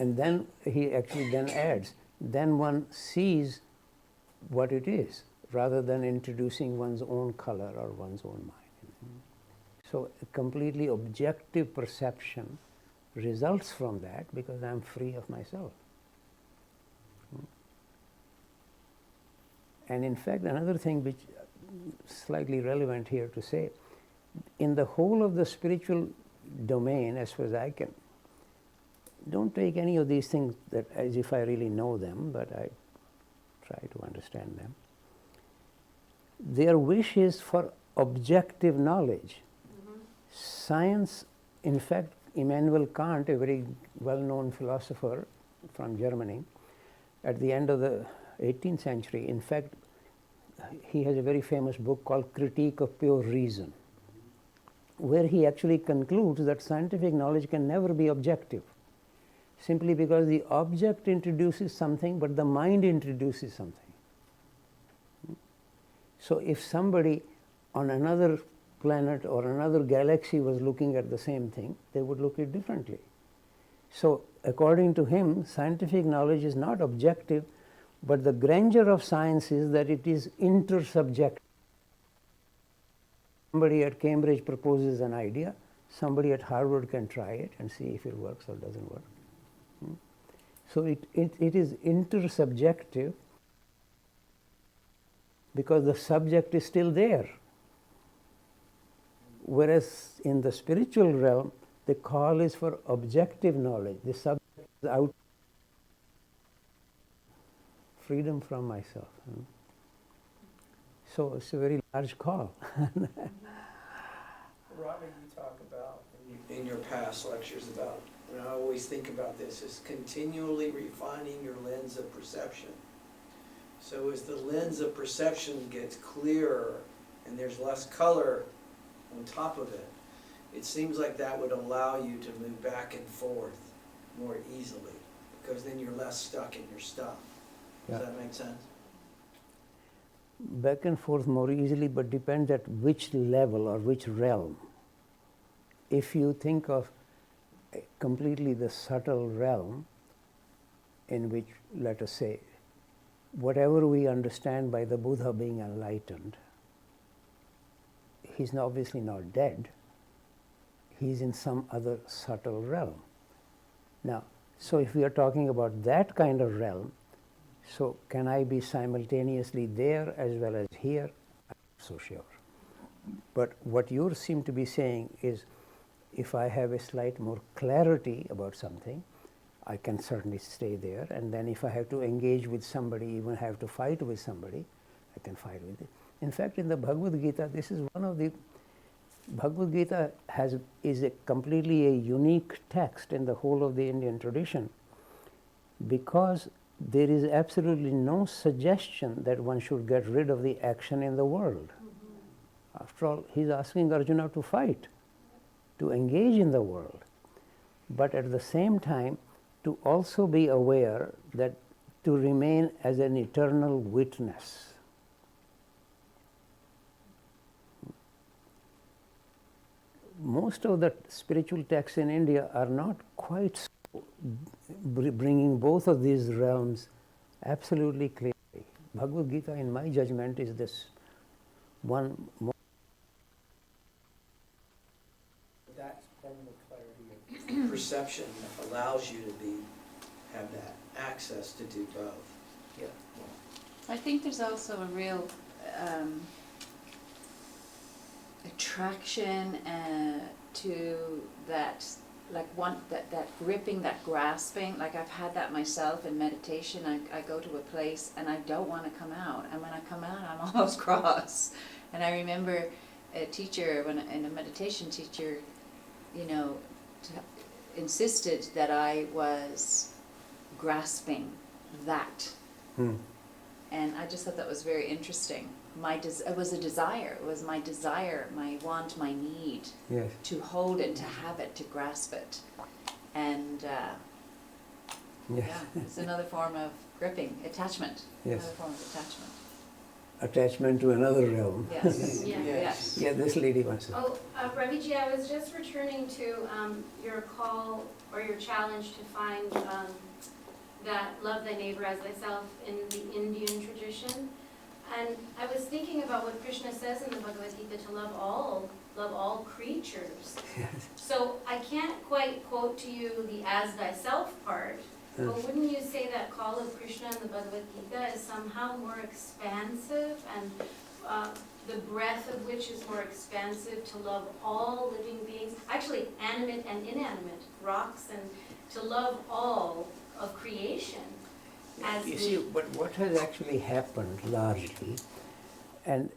And then he actually then adds, then one sees what it is rather than introducing one's own color or one's own mind. So a completely objective perception results from that because I am free of myself. And in fact, another thing which is slightly relevant here to say, in the whole of the spiritual domain, as far as I can, don't take any of these things that as if I really know them, but I try to understand them. Their wish is for objective knowledge. Science, in fact, Immanuel Kant, a very well-known philosopher from Germany, at the end of the 18th century, in fact, he has a very famous book called Critique of Pure Reason, where he actually concludes that scientific knowledge can never be objective, simply because the object introduces something, but the mind introduces something. So if somebody on another planet or another galaxy was looking at the same thing, they would look at it differently. So according to him, scientific knowledge is not objective, but the grandeur of science is that it is intersubjective. Somebody at Cambridge proposes an idea, somebody at Harvard can try it and see if it works or doesn't work. So it is intersubjective because the subject is still there. Whereas in the spiritual realm, the call is for objective knowledge. The subject is out. Freedom from myself. So it's a very large call. Robin, you talk about in your past lectures about, and I always think about this, is continually refining your lens of perception. So as the lens of perception gets clearer and there's less color on top of it, it seems like that would allow you to move back and forth more easily, because then you're less stuck in your stuff. Does that make sense? Back and forth more easily, but depends at which level or which realm. If you think of completely the subtle realm, in which, let us say, whatever we understand by the Buddha being enlightened, he's obviously not dead. He's in some other subtle realm. Now, so if we are talking about that kind of realm, so can I be simultaneously there as well as here? I'm not so sure. But what you seem to be saying is, if I have a slight more clarity about something, I can certainly stay there. And then if I have to engage with somebody, even have to fight with somebody, I can fight with it. In fact, in the Bhagavad Gita, this is one of the Bhagavad Gita is a completely a unique text in the whole of the Indian tradition, because there is absolutely no suggestion that one should get rid of the action in the world. After all, he's asking Arjuna to fight, to engage in the world, but at the same time to also be aware that to remain as an eternal witness. most of the spiritual texts in India are not quite so bringing both of these realms absolutely clearly. Bhagavad Gita, in my judgment, is this one more. That's then the clarity of Perception allows you to have that access to do both. yeah. I think there's also a real attraction to that, like that gripping, that grasping. Like I've had that myself in meditation. I go to a place and I don't want to come out, and when I come out, I'm almost cross. And I remember a teacher, a meditation teacher, insisted that I was grasping that. And I just thought that was very interesting. It was a desire. It was my desire, my want, my need to hold it, to have it, to grasp it. And it's another form of gripping, attachment. Yes. Another form of attachment. Attachment to another realm. Yes. Yes. Yeah, this lady wants to. Oh, Raviji, I was just returning to your call or your challenge to find that love thy neighbor as thyself in the Indian tradition. And I was thinking about what Krishna says in the Bhagavad Gita, to love all creatures. Yes. So I can't quite quote to you the as thyself part, but wouldn't you say that call of Krishna in the Bhagavad Gita is somehow more expansive, and the breadth of which is more expansive, to love all living beings, actually animate and inanimate, rocks, and to love all of creation? You see, but what has actually happened largely, and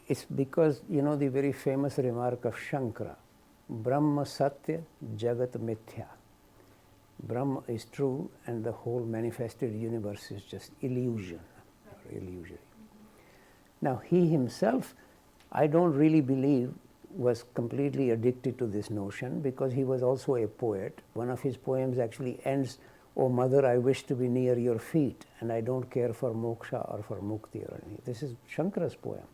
it's because, the very famous remark of Shankara, Brahma Satya, Jagat Mithya. Brahma is true and the whole manifested universe is just illusion, or illusory. Now he himself, I don't really believe, was completely addicted to this notion, because he was also a poet. One of his poems actually ends, "O mother, I wish to be near your feet, and I don't care for moksha or for mukti or anything." This is Shankara's poem.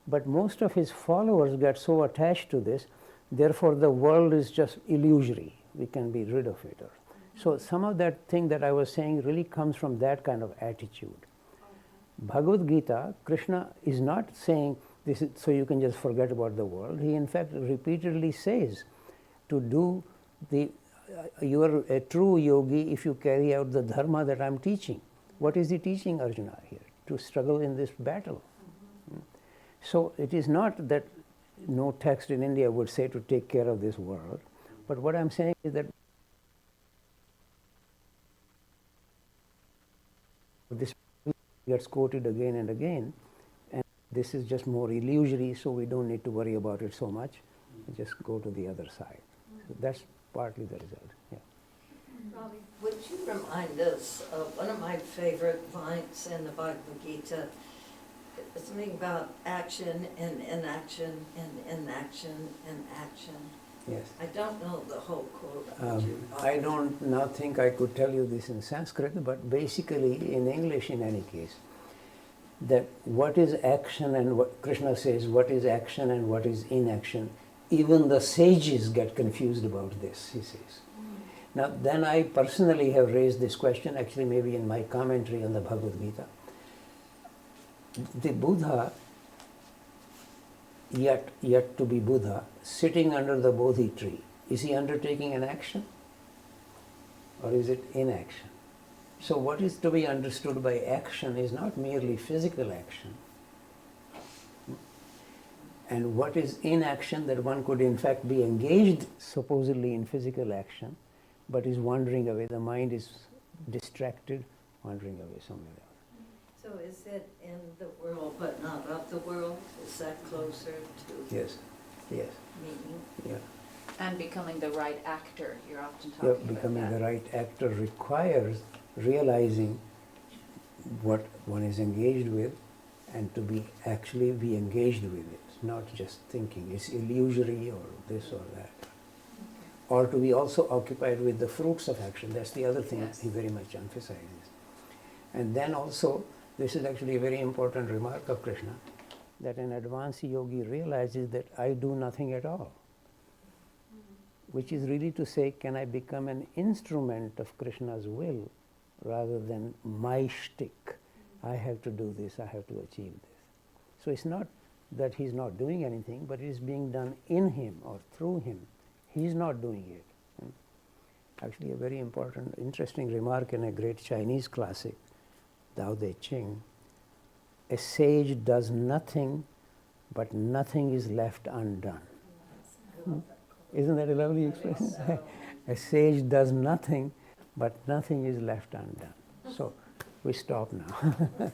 But most of his followers get so attached to this, therefore the world is just illusory. We can be rid of it. So some of that thing that I was saying really comes from that kind of attitude. Bhagavad Gita, Krishna is not saying this is so you can just forget about the world. He in fact repeatedly says to do you are a true yogi if you carry out the dharma that I am teaching. What is he teaching Arjuna here? To struggle in this battle. So it is not that no text in India would say to take care of this world, but what I am saying is that this gets quoted again and again, and this is just more illusory, so we don't need to worry about it so much. We just go to the other side. So that's partly the result. Yeah. Robbie, would you remind us of one of my favorite lines in the Bhagavad Gita? It's something about action and inaction and inaction and action. Yes. I don't know the whole quote. I don't now think I could tell you this in Sanskrit, but basically in English in any case, that what is action and what Krishna says, what is action and what is inaction, even the sages get confused about this, he says. Now then I personally have raised this question, actually maybe in my commentary on the Bhagavad Gita. The Buddha, yet to be Buddha, sitting under the Bodhi tree, is he undertaking an action? Or is it inaction? So what is to be understood by action is not merely physical action. And what is inaction, that one could in fact be engaged supposedly in physical action, but is wandering away. The mind is distracted, wandering away somewhere else. So is it in the world but not of the world? Is that closer to Yes, yes, meaning? yeah. And becoming the right actor, you're often talking Yeah, about becoming that. the right actor requires realizing what one is engaged with and to be actually be engaged with it, not just thinking it's illusory or this or that. Or to be also occupied with the fruits of action. That's the other thing Yes. he very much emphasizes. And then also, this is actually a very important remark of Krishna, that an advanced yogi realizes that I do nothing at all. which is really to say, can I become an instrument of Krishna's will rather than my shtick? I have to do this, I have to achieve this. So it's not that he's not doing anything, but it is being done in him or through him. He's not doing it. Actually, a very important, interesting remark in a great Chinese classic, Tao Te Ching. A sage does nothing, but nothing is left undone. Isn't that a lovely expression? A sage does nothing, but nothing is left undone. So we stop now.